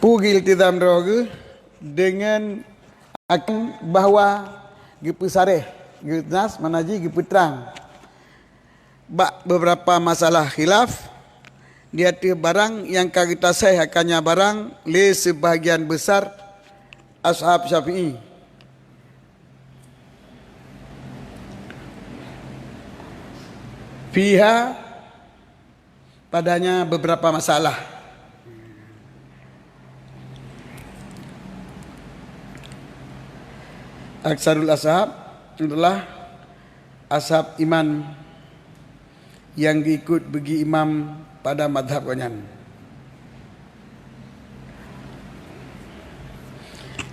Pugil tidam rogu dengan akan bahwa gipusareh gitnas manaji giputrang bak beberapa masalah khilaf dia tu barang yang kita saya akannya barang le sebahagian besar ashab Syafi'i. Fiha padanya beberapa masalah. Aksarul ashab adalah ashab iman yang ikut bagi imam pada madhab kanyan.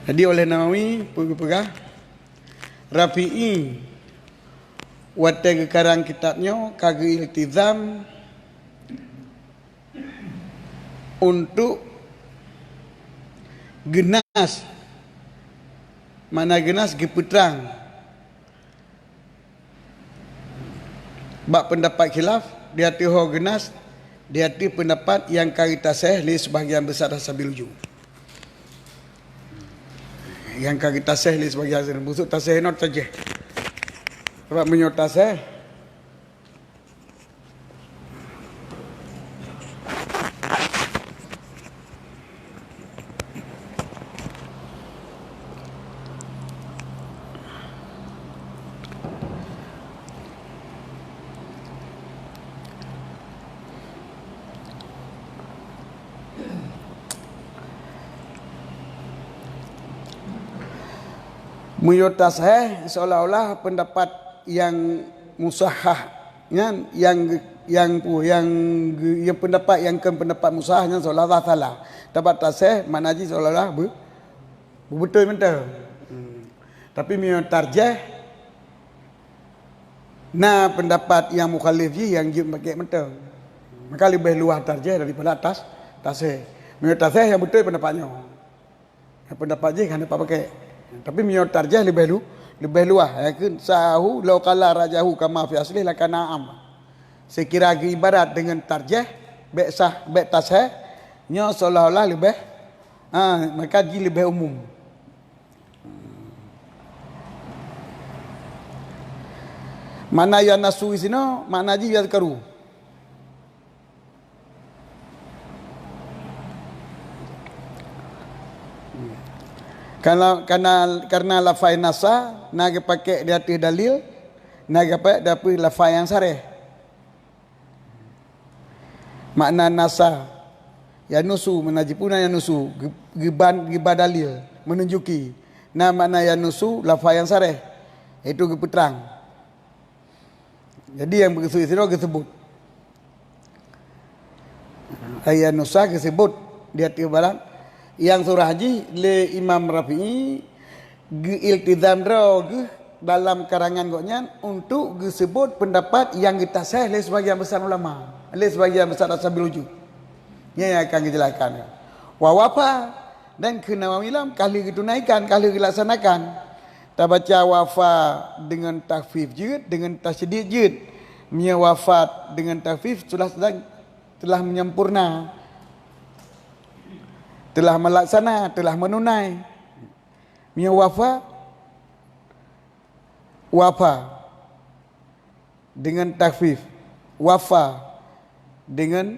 Jadi oleh Nawawi pegah Rafi'i wate kekarang kitabnya kagak iltizam untuk genas mana genas giputrang bak pendapat khilaf dia tiho genas dia ti pendapat yang kita sah li sebahagian besar sabil ju yang kita sah li sebahagian besar busuk taseh not saja sebab menyota sah menyota sah seolah-olah pendapat yang musahah yang pendapat yang pendapat musahahnya seolah-olah salah. Dapat taseh manaji seolah-olah betul betul. Tapi menurut tarjih nah pendapat yang mukhalif yang pakai betul. Maka lebih luas tarjih daripada atas taseh. Menurut taseh yang betul pendapatnya. Yang pendapat je kan dapat pakai. Tapi menurut tarjih lebih luas ya kan sahu law qala rajahu kama fi aslih lakana am. Sekira ibarat dengan tarjih baik sah baik tasih nya seolah-olah lebih maka ji lebih umum. Mana yang nasu isino makna ji yazkaru. Karena lafai nasa naga pakai dia tu dalil naga pakai dapat lafai yang sareh. Makna nasa ya nusu menajipuna ya nusu gibadalil menunjuki. Nah makna ya nusu lafai yang sareh itu geputrang. Jadi yang begitu itu disebut ayat nusa disebut dia tu barang yang surah haji le Imam Rafi'i iltizam dalam karangan goknya untuk disebut pendapat yang kita sah le sebagian besar ulama le sebagian besar ashabil wujud nya akan dijelaskan wa wafa dan kenawawilam kali ditunaikan kali dilaksanakan kita baca wafa dengan takhfif jid dengan tasydid jid nya wafat dengan takhfif telah menyempurna telah melaksana, telah menunai. Mia wafa dengan takhfif, wafa dengan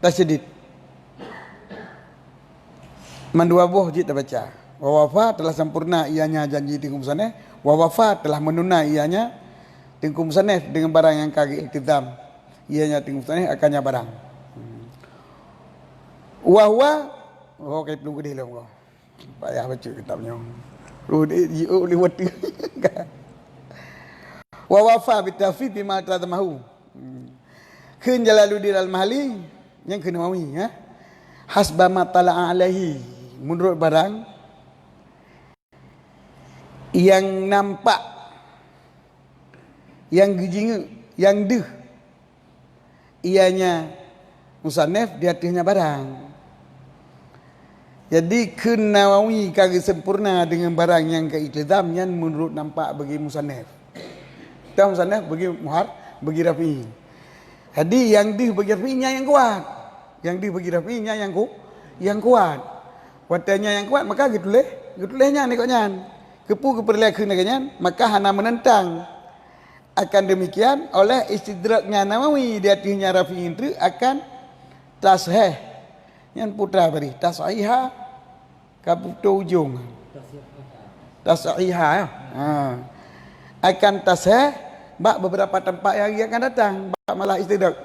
tasydid. Mandua boh jid baca. Wa wafa telah sempurna ianya janji tingkum saneh, wa wafa telah menunai ianya tingkum saneh dengan barang yang kagak iltizam. Ianya tingkum saneh akannya barang. Wahwa kayak perlu gede lah kau. Payah baca kitabnya. Perlu lewat. Wa wafa bitafid bima tadamahu. Kun Jalaluddin Al-Mahali yang Nawawi ya. Hasba ma tala'a alaihi menurut barang yang nampak yang gejing yang deh ianya musannaf di atasnya barang. Jadi Nawawi kagak sempurna dengan barang yang keiltizam yang menurut nampak bagi musannaf. Dah musannaf bagi Muhar, bagi Rafi'i. Jadi yang di bagi Rafi'inya yang kuat. Yang di bagi Rafi'inya yang kuat. Watanya yang kuat maka getulehnya ni koknya. Kepu keperliakan neganya maka hana menentang. Akan demikian oleh istidraknya Nawawi di hatinya Rafi'i itu akan tasheh yang putra beri tasaiha kaputu ujung tasaiha ya. Akan tasheh bak beberapa tempat yang akan datang bak malah istidrak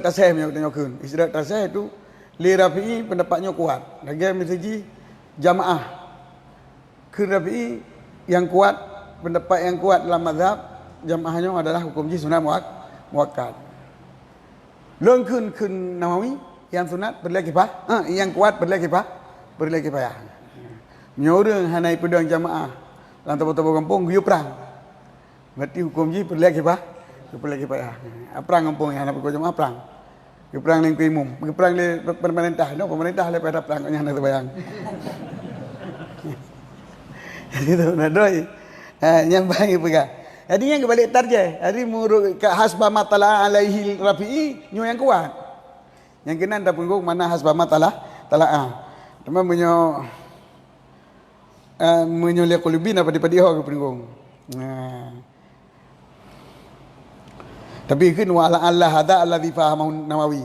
tasheh punya tengokun. Istidrak tasheh itu li Rafi'i pendapatnya kuat. Lagi mesti jamaah ke Rafi'i yang kuat, pendapat yang kuat dalam mazhab jamaahnya adalah hukum sunat muakkad. Lon kun Nawawi yang sunat berlagi kifah, yang kuat berlagi kifayah. Nyorang hanai pedang jamaah lantas betul kampung guyup perang. Berarti hukum berlagi kifayah. Perang kampung yang nak jamaah perang. Perang ning umum, perang le pemerintah, no pemerintah le pada perang nya nak bayang. Itu nak doi. Yang baik pegang. Jadi yang kebalik tarjih. Jadi muruk ke hasba matala alaihi Rafi'i nyo yang kuat. Yang kena dah punggung mana hasba matala talaa. Teman menyo liak kulubin apa di ho ke punggung. Tapi kan wala Allah hada alladhi fahamahu Nawawi.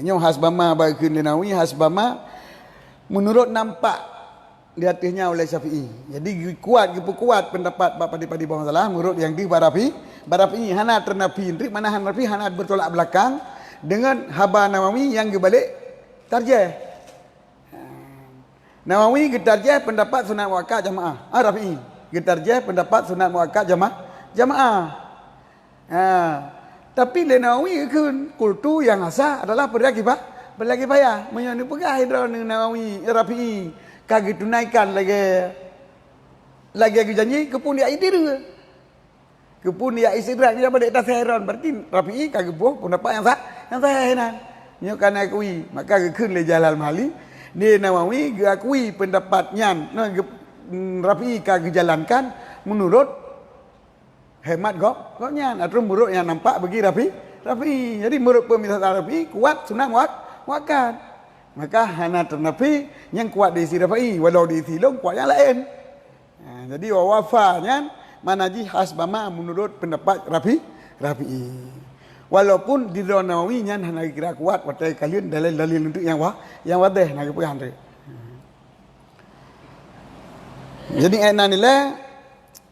Nyo hasbama baikun Nawawi hasbama menurut nampak di hatinya oleh Syafi'i. Jadi kuat pendapat Bapak di bawah salah menurut yang di Barafi hana ternafi indri mana Hanafi hana bertolak belakang dengan haba Nawawi yang kebalik tarjih. Nawawi getarjih pendapat sunat muakkad jamaah. Rafi'i getarjih pendapat sunat muakkad jamaah. Tapi le Nawawi kun kultu yang asa adalah berlagi payah menyoni pegah hidron Nawawi Rafi'i kagak tunaikan lagi janji kepun dia idir kepun dia istidrak dia pada atas heran berarti Rafi'i kagak buah pendapat yang sah henan nyo kana akui maka keun le Jalal Mahali ni Nawawi akui pendapatnya Rafi'i kagak jalankan menurut hemat goknya atau menurut yang nampak bagi Rafi'i jadi menurut pemisahan Rafi'i kuat sunat muakkad. Maka hana ternafi yang kuat di isi Rafi'i walau di isi long kuat yang lain. Jadi wafanya manaji hasbama menurut pendapat Rafi'i. Walaupun di dalam Nawawi nya hana kira kuat watai kalian dalil untuk yang wadih nak pegang tu. Jadi enanila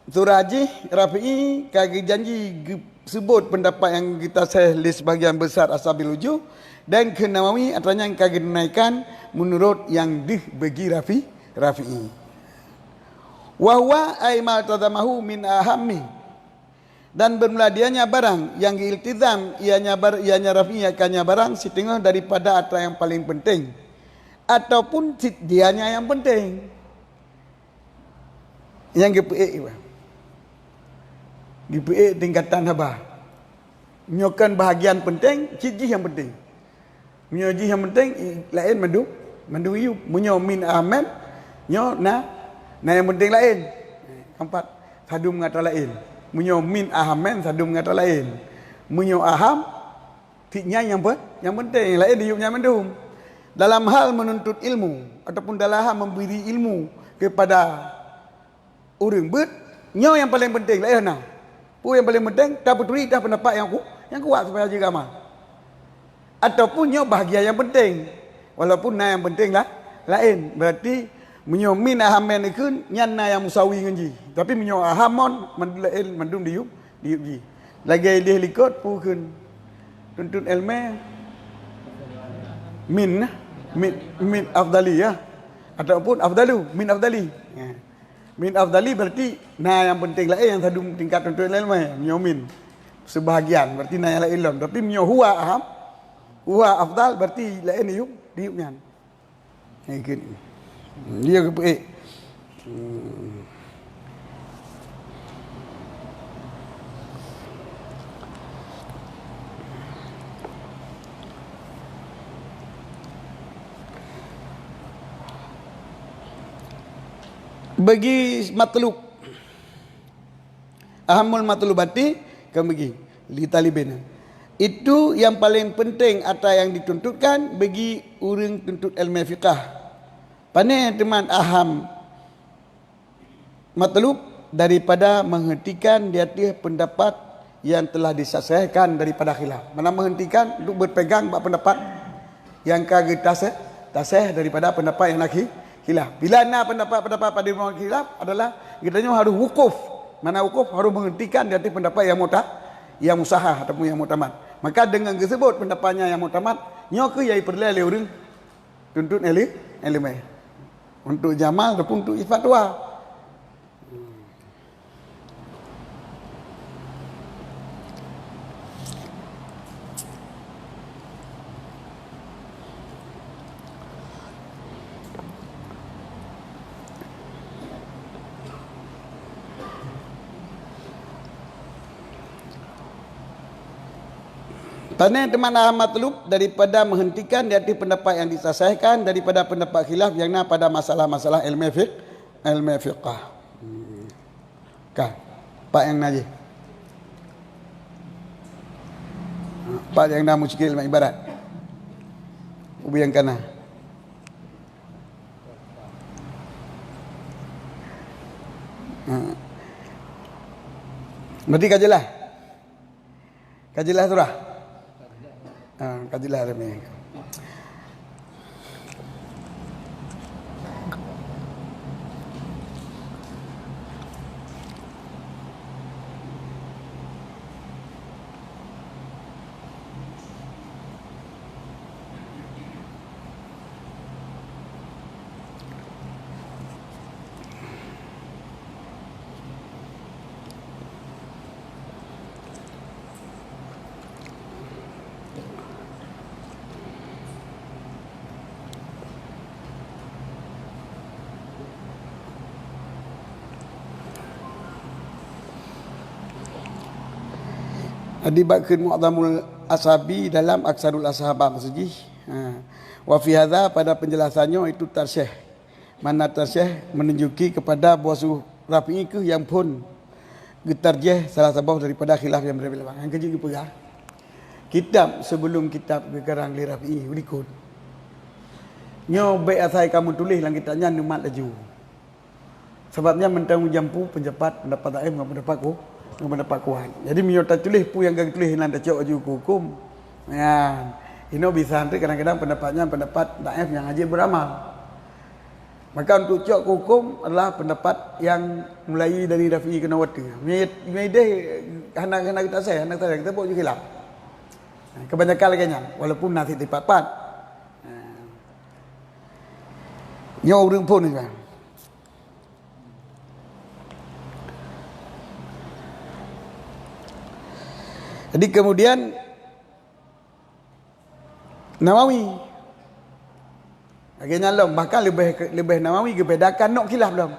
Suraji Rafi'i kaki janji sebut pendapat yang kita list sebagian besar asabil uju dan ke Nawawi atanya yang kaki naikkan menurut yang bagi Rafi'i. Wa huwa ay ma tadamahu min ahammi dan bermula dianya barang yang iltizam ianya Rafi'i akannya barang setengah daripada atau yang paling penting ataupun dianya yang penting yang GPA tingkatan haba. Menyokan bahagian penting, ciji yang penting. Menyoji yang penting lain mandu iu. Menyo min aman, nyo na yang penting lain. Keempat, sadu mengata lain. Menyo min ahamen, sadu mengata lain. Menyo aham, tiknya yang penting lain diupnya mandum. Dalam hal menuntut ilmu ataupun dalam hal memberi ilmu kepada orang nyo yang paling penting lain nah. Yang paling penting dapat dah pendapat yang kuat supaya jaga amal. Ataupun nyo bahagia yang penting. Walaupun yang penting lah lain. Berarti menyo min ahamen ikun nyana yang musawi ngenji. Tapi menyo ahamon mandum diup ji. Lagi dia likut pukun tuntut ilmu min afdali ya. Ataupun afdalu min afdali. Min afdali berarti yang penting lain yang satu tingkat untuk ilmu nyomin sebahagian berarti yang lain ilmu tapi menyo huwa aham huwa afdal berarti lain diupnya dia ke bagi matlub ahamul matlubati kan bagi li talibin Itu yang paling penting atau yang dituntutkan bagi orang tuntut ilmu fiqah. Pandai teman aham matlub daripada menghentikan di atas pendapat yang telah disahihkan daripada khilaf. Mana menghentikan untuk berpegang pada pendapat yang kagak tasih daripada pendapat yang lagi khilaf. Bila nak pendapat-pendapat pada khilaf adalah kitanya harus wukuf. Mana wukuf harus menghentikan di atas pendapat yang musahah ataupun yang mutamad. Maka dengan tersebut pendapatnya yang mutamad, nyoke yai perlu oleh orang tuntut ilmu. Untuk jamal ataupun untuk fatwa. Tanya teman Ahmad Teluk daripada menghentikan di atas pendapat yang disahihkan daripada pendapat khilaf yang nak pada masalah-masalah ilmu fiqh. Kan? Pak yang naji. Pak yang nak muskil ilmu ibarat. Ubi yang kana. Berarti kajilah. Kajilah surah. Kajilah ni. Adibatkan mu'adhamul ashabi dalam aksarul ashabah maksudnya. Wa fi hadha pada penjelasannya itu tarsyih. Mana tarsyih menunjuki kepada buasuh Rafi'i ke yang pun getarjih salah sabah daripada khilaf yang berbeda. Yang kerja kita kitab sebelum kitab gegarang li Rafi'i berikut. Nyo baik asai kamu tulis lang kitabnya numat laju. Sebabnya mentang jampu pendapat daif dengan pendapat kuat. Jadi minta tulis pu yang gak tulis nan cok aju hukum. Ya, ini bisa nanti kadang-kadang pendapatnya pendapat daif yang aja beramal. Maka untuk cok hukum adalah pendapat yang mulai dari Rafi'i ke Nawawi. Meide anak-anak kita kita buat juga khilaf. Kebanyakan lagi nya walaupun nanti tepat-tepat. Nyo urang pun ni kan. Jadi kemudian Nawawi akhirnya lom bahkan lebih Nawawi kebedakan nok khilaf lom.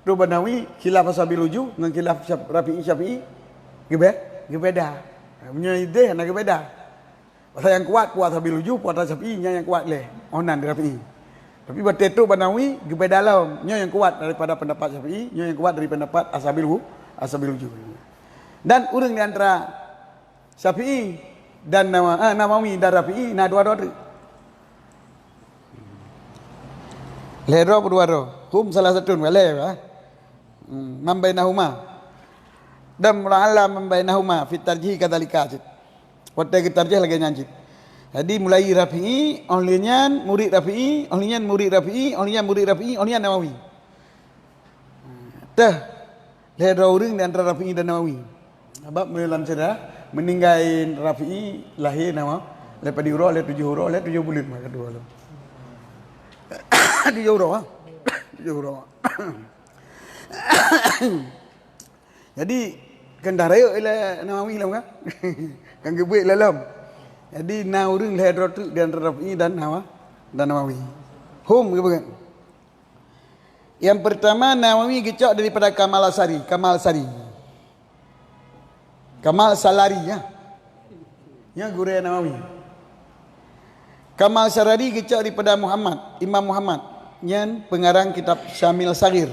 Ruba Nawawi khilaf ashabil wujuh dengan khilaf Rafi'i Syafi'i gebeda. Punya ide nak gebeda. Pasal yang kuat ashabil wujuh, kuat Syafi'i yang kuat leh onan Rafi'i. Tapi betul Nawawi gebeda lom. Nya yang kuat daripada pendapat Syafi'i, nya yang kuat dari pendapat ashabil wujuh. Dan urang di antara Syafi'i dan Nawawi dan Rafi'i na dua-dua. Lero berdua. Hum salah satu boleh ya. Mambainahuma. Dan mula'ala mambainahuma fi tarjih kadzalika. Waktu kita tarjih lagi nyanjit. Jadi mulai Rafi'i, onlinyan murid Rafi'i, onlinyan murid Rafi'i, onlinyan murid Rafi'i, onlinyan Nawawi. Tah. Lero urang di antara Rafi'i dan Nawawi. Sebab dalam cerita meninggalin Rafi'i lahir nama lepas di urut 7 bulan maka dua lo 7 urut 7 urut. Jadi kendaraan ialah Nawawi lah kan. Kan gebek dalam. Jadi na urang lahir tu di antara Rafi'i dan Nawawi. Hum gebek. Yang pertama Nawawi gecok daripada Kamal Salari ya. Ya guru Nawawi. Kamal Sarari gecok daripada Imam Muhammad yang pengarang kitab Syamil Saghir.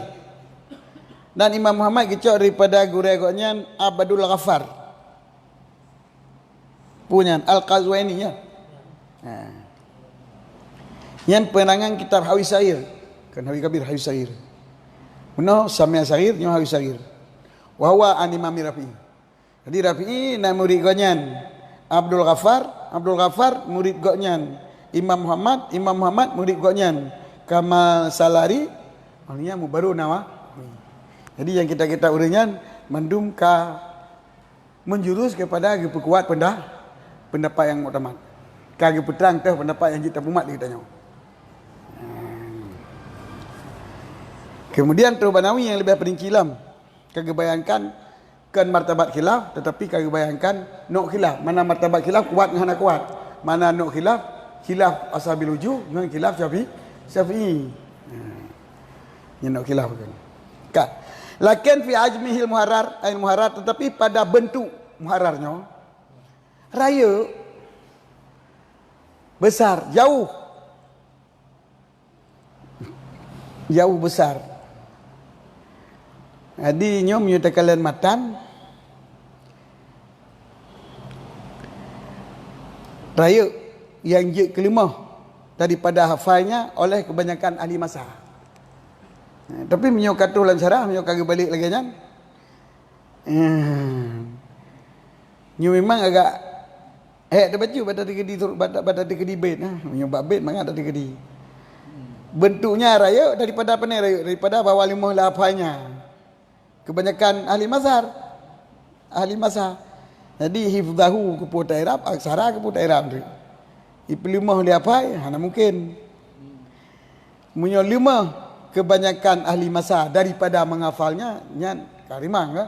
Dan Imam Muhammad gecok daripada guru agaknya Abdul Ghaffar. punya Al-Qazwini ya. Yang penangan kitab Hawi Sair. Kan Hawi Kabir Hawi Sair. Benar Samia Sair nyo Hawi Sair. Wa huwa an Imam Rafi'i. Jadi Rafi'i na murid gonyan. Abdul Ghaffar murid gonyan. Imam Muhammad murid gonyan. Kamal Salari maknanya mu baru nawa. Jadi yang kita uringan mendum ka menjurus kepada kuat pendapat yang utama. Kage peterang teh pendapat yang kita umat kita nyawa. Kemudian Banawi yang lebih perinci lam. Kage bayangkan kan martabat khilaf tetapi kage bayangkan no khilaf. Mana martabat khilaf kuat dengan kuat. Mana no khilaf ashabil wujuh dengan khilaf Syafi'i. Yang no khilaf kan. Lakin fi ajmihil muharrar tetapi pada bentuk muharrarnya raya besar jauh besar. Jadi nyo menyatakan matan raya yang kelima daripada hafalnya oleh kebanyakan ahli mazhab. Tapi menyo katu lan syarah menyo kage balik lagi kan. Nyo memang agak ada baju pada di bait menyo bait mangga ada di. Bentuknya raya daripada apa ni raya daripada bawah lima hafalnya. Kebanyakan ahli mazhab. Jadi hifzahu keputa Arab, aksara keputa Arab. Iplimah li apa? Hana mungkin. Munyo lima kebanyakan ahli mazhab daripada menghafalnya nyan karimang ke?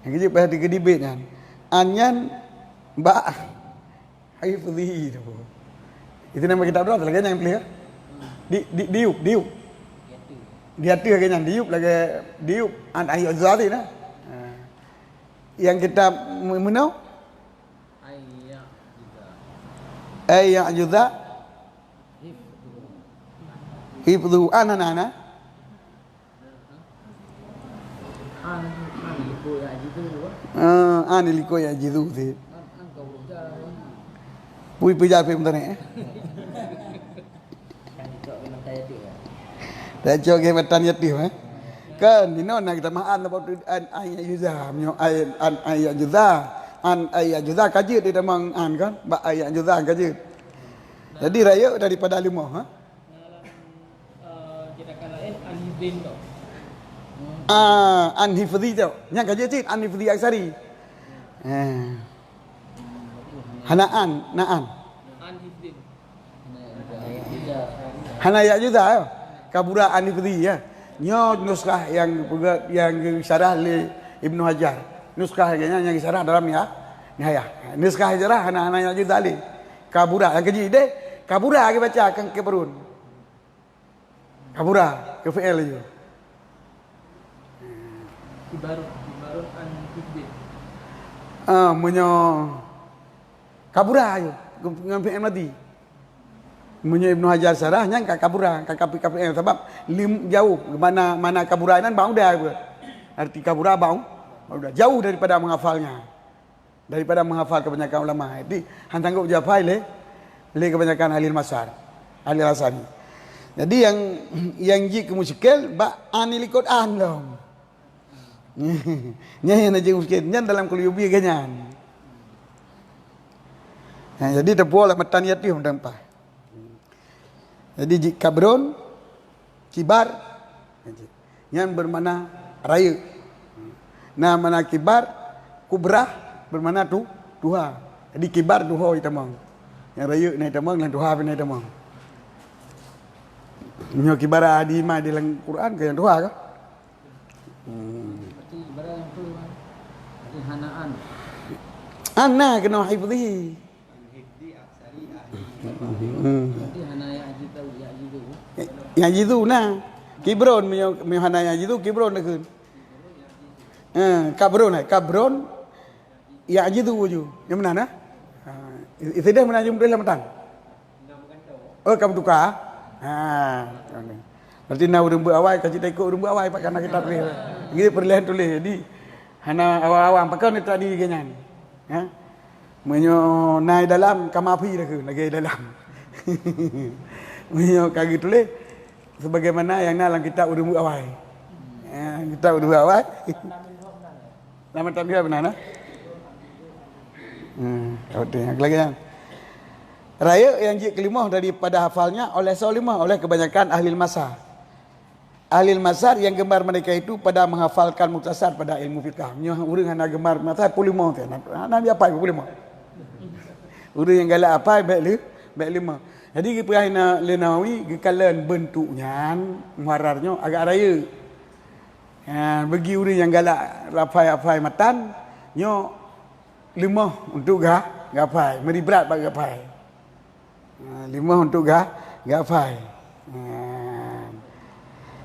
Yang kecil pada digedibit kan. Anyan ba hifzi tu. Itu nama kitab berapa lagi yang pilih? Diup. Dia tu kan diup lagi diup an ayat zati nah. Yang kita menau ayat juga hifdhu anana liko ya jidu tu pui puja pe bentar ni dah cok ke matan yatim kan di nona kita mahan about ayat yuza menyo ayat juza kaji dia memang kan ba ayat juza kaji jadi raya daripada lima kita kala anhifdin tu anhifdi tu nya kaji cit anhifdi aksari naan anhifdin hana ayat juza kabura anhifdi ya nyo nuskah yang syarah li Ibnu Hajar nuskah yang syarah dalam nihayah nuskah syarah hana ayat juza li kabura yang keji deh kabura ke baca kan ke perun kabura ke fi'il je ibarat anhifdin menyo kabura je dengan fi'il madi menyo Ibnu Hajar syarahnya kabura fi'il sebab jauh mana kabura nan bau dah arti kabura bau dah jauh daripada menghafalnya daripada menghafal kebanyakan ulama jadi hantanggup jafai le kebanyakan ahli masar ahli rasani jadi yang ji kemusyikil ba anil Quran dong nya aja musyikil nya dalam kuliyubi ganyan jadi tepulah matan yatim dampa jadi kabrun kibar yang bermakna raya nah mana kibar kubrah bermakna duha jadi kibar duha itu mang yang raya naik tamang dan duha naik tamang nyo kibar adi mah di dalam Quran ke yang duha ke berarti ibarat yang tu berarti hanaan anna kena hifdhi berarti hana ya jitu yang jitu nah kibrun mi hana yang jitu kibrun dah kun kabrun yang jitu wuju yang mana nah itu dah mana jumpa dalam matan kamu tukar berarti na urang berawai kaji tak ikut urang berawai pak kana kita tulis gitu perlihan tulis jadi hana awal-awal pakai ni tadi ganyan Menyo naik dalam kamapi dah ke lagi dalam. Menyo kaki tulis sebagaimana yang dalam kitab Udum Awal. Kitab Udum Awal. Nama tambiah benar nah? Okey, lagi kan. Raya yang jik kelima daripada hafalnya oleh solimah oleh kebanyakan ahli masar. Ahli masar yang gemar mereka itu pada menghafalkan mukhtasar pada ilmu fiqh. Nyo urang hana gemar mata 45 tu. Nabi apa 45. Urang yang galak apa baik lima. Jadi perahina Lenawi gekalan bentuknya muharrarnya agak raya. Bagi urang yang galak rafai matan nyo 5 untuk gapai, meri berat bagi gapai. 5 untuk gapai.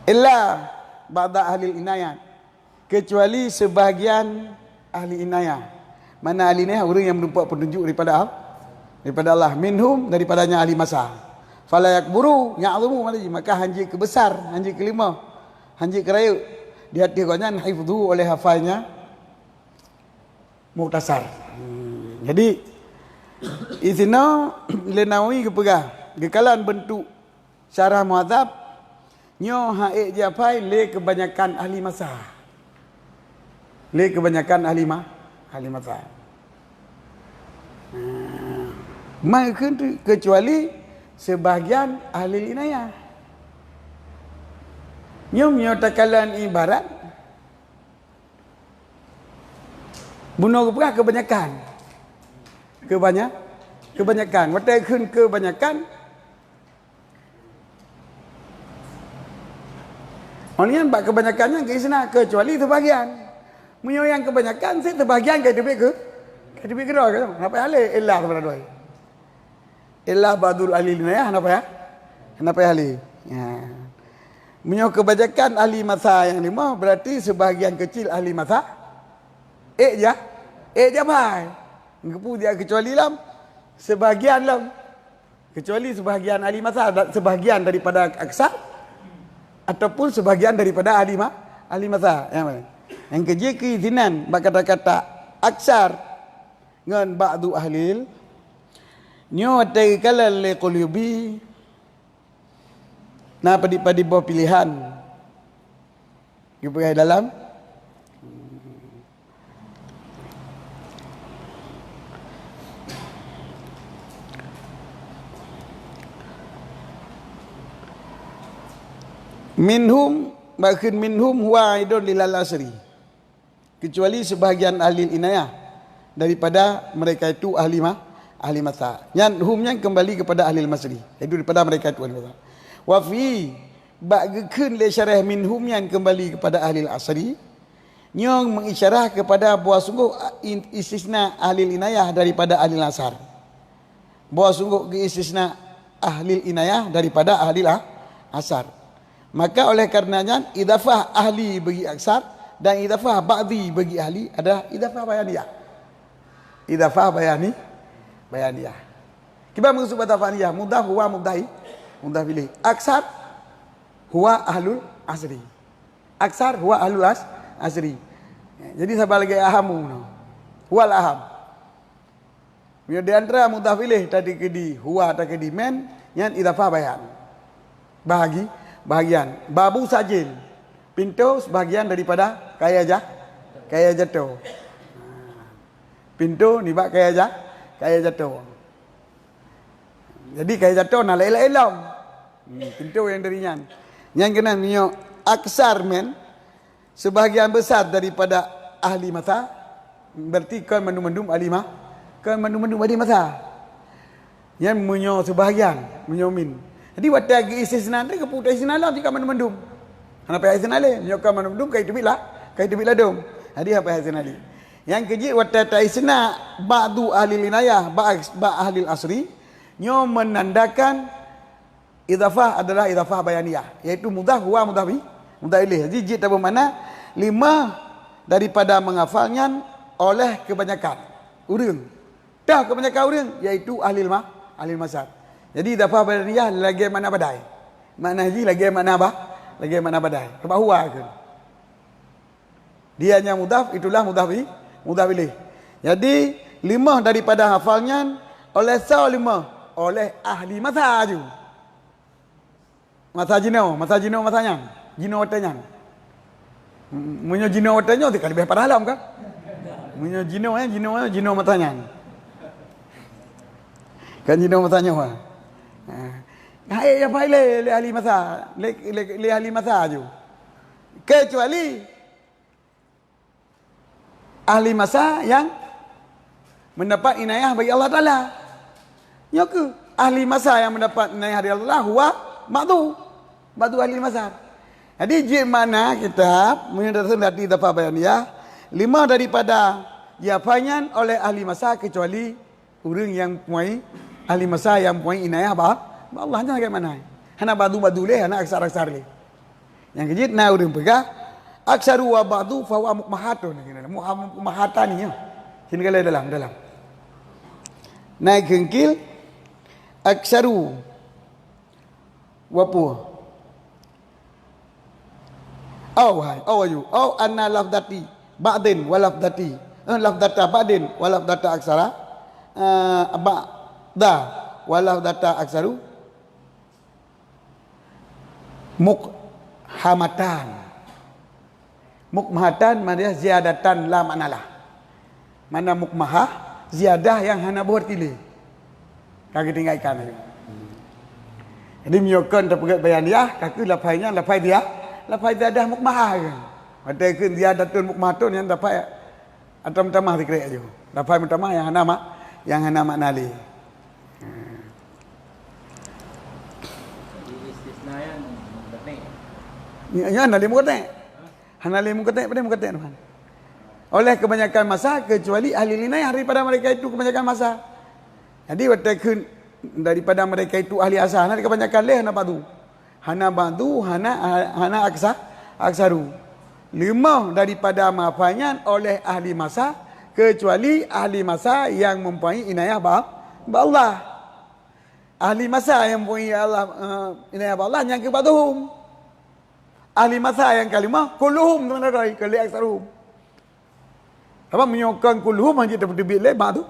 Illa ba'da ahli inayah, kecuali sebahagian ahli inayah. Mana ahli inayah? Orang yang mendapat petunjuk daripada Allah, minhum daripadanya ahli masa. Fala yakburu ya'zumu mali, maka hanji kebesar, hanji kelima, hanji keraya di hati kornya hifdhu oleh hafalnya mukhtasar. Jadi isina Lenawi kepegah gekalan bentuk syarah muadzab nyo haik japai le kebanyakan ahli masa. Le kebanyakan ahli masa. Maka kecuali sebahagian ahli inayah. Nyo takalan ibarat bunuh kepegah kebanyakan. Watai kun kebanyakan. Orang bak kebanyakannya ke isna kecuali sebahagian. Munyo yang kebanyakan saya sebahagian ke tebik ke doa ke. Apa hale illa kepada doa. Illa badul ahli inayah apa hale. Ya. Munyo kebanyakan ahli masa yang 5 berarti sebahagian kecil ahli masa je bai. Ngepu dia kecuali lam sebahagian lam. Kecuali sebahagian ahli masa, sebahagian daripada aksar ataupun sebahagian daripada ahli masa. Yang mana? Yang kerja keizinan kata-kata aksar ngan ba'du ahlil nyo tai kalal le qulubi na padi bawah pilihan. Kita dalam minhum bahkan minhum huwa aidun lilal asri, kecuali sebahagian ahli inayah daripada mereka itu ahli masa. Yang humnya kembali kepada ahli masri, itu daripada mereka itu ahli masa. Wa fi ba'geun le syarah minhum yang kembali kepada ahli asri nyong mengisyarah kepada bahawa sungguh istisna ahli inayah daripada ahli asar. Bahawa sungguh istisna ahli inayah daripada ahli asar. Maka oleh karenanya idafah ahli bagi aksar dan idafah ba'di bagi ahli adalah idafah bayaniyah. Idafah bayaniyah. Kita maksud bayaniyah mudhaf huwa mudhahi mudhaf ilaih. Aksar huwa ahlul asri. Aksar huwa ahlul asri. Jadi sebagai ahamu huwal aham. Di antara mudhaf ilaih tadi kedi huwa tadi kedi men yang idafah bayan. Bahagian babu sajil pintu sebahagian daripada kaya jatuh. Pintu ni bak kaya jatuh. Jadi kaya jatuh nak elok-elok. Pintu yang darinya. Yang kena nyo aksar men sebahagian besar daripada ahli masa berarti kan mendum ahli masa. Yang menyo sebahagian menyomin. Jadi waktu lagi istisna dia keputus istisna lah jika mendum. Apa istisna le? Nyoka mendum kai tebik dom. Jadi apa istisna le? Yang keji waktu ta istisna ba'du ahli inayah ba ahli asri nyo menandakan idafah adalah idafah bayaniyah, iaitu mudhaf huwa mudhaf ilaih. Jadi jid apa mana? 5 daripada menghafalnya oleh kebanyakan urang. Dah kebanyakan urang iaitu ahli masar. Jadi idafah bayaniyah lagi mana badai. Makna haji lagi mana badai. Ke bahwa ke. Dia hanya mudhaf itulah mudhaf ilaih. Jadi 5 daripada hafalnya oleh lima oleh ahli mazhab ju. Mazhab jino mazhanya. Jino watanya. Munyo jino watanya tidak lebih parah lah kan? Munyo jino mazhanya. Kan jino mazhanya wah. Hai ya pai le ahli mazhab, le ahli mazhab ju. Kecuali ahli mazhab yang mendapat inayah bagi Allah Ta'ala. Ya ke? Ahli mazhab yang mendapat inayah dari Allah huwa Ba'du ahli mazhab. Jadi jik mana kitab menyatakan dari dapat bayaniyah 5 daripada jawapannya oleh ahli mazhab kecuali orang yang puai ahli mazhab yang puai inayah Allah nya bagaimana? Hana badu leh, hana aksar leh. Yang kejit na orang pegah aksaru wa ba'du fa huwa mukmahatun. Mukmahatan ni ya. Sini kali dalam. Naik kengkil aksaru wapu. Au anna lafdati ba'din wa lafdati. Lafdata ba'din wa lafdata aksara. Ba'da wa lafdata aksaru. Mukmahatan maknanya ziyadatan la maknalah. Mana mukmahah ziyadah yang hana buat pilih. Kaki tinggalkan aja. Jadi miyokon terpegat bayaniyah kaki lapainya lapai dia dah mukmahah kan. Ada ke ziyadatun mukmahatun yang dapat atau mutamah dikira aja. Lapai mutamah yang hana maknali. Ya, hana limu kata Tuhan. Oleh kebanyakan masa kecuali ahli linayah daripada mereka itu kebanyakan masa. Jadi watakan daripada mereka itu ahli asal, hana kebanyakan leh hana ba'du, hana aksaru. 5 daripada mafanya oleh ahli masa kecuali ahli masa yang mempunyai inayah Allah. Ahli masa yang mempunyai inayah Allah yang kebaduhum. Ahli masa yang kalimah kulluhum teman-teman kali aksaruhum. Apa menyokong kulluhum hanya dapat bila ba'du.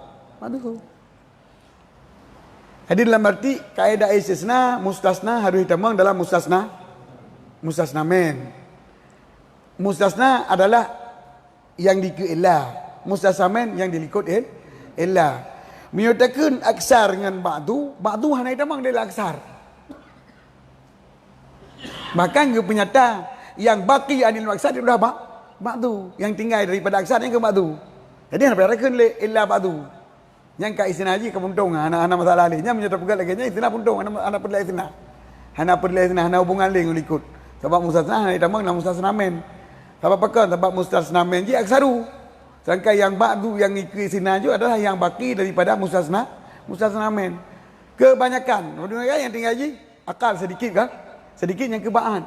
Jadi dalam arti kaedah istisna mustasna harus ditamang dalam mustasna men. Mustasna adalah yang dikut illa. Mustasna men yang dilikut illa. Menyatakan aksar dengan ba'du hanya ditamang dalam aksar. Bahkan ke penyata yang baki anil maksad itu dah ba'du. Yang tinggal daripada aksar yang ke ba'du. Jadi nak berakan illa ba'du. Yang ka istina haji ke puntung. Anak-anak masalah lainnya menyata pegat lagi. Istina puntung. Anak perlu istina. Hana hubungan lain ikut. Sebab mustasna hana ditambang dalam mustasna men. Sebab pakai sebab mustasna men je aksaru. Sedangkan yang ba'du yang ikut istina je adalah yang baki daripada mustasna men. Kebanyakan. Yang tinggal haji akal sedikit kan? Sedikit yang kebaan.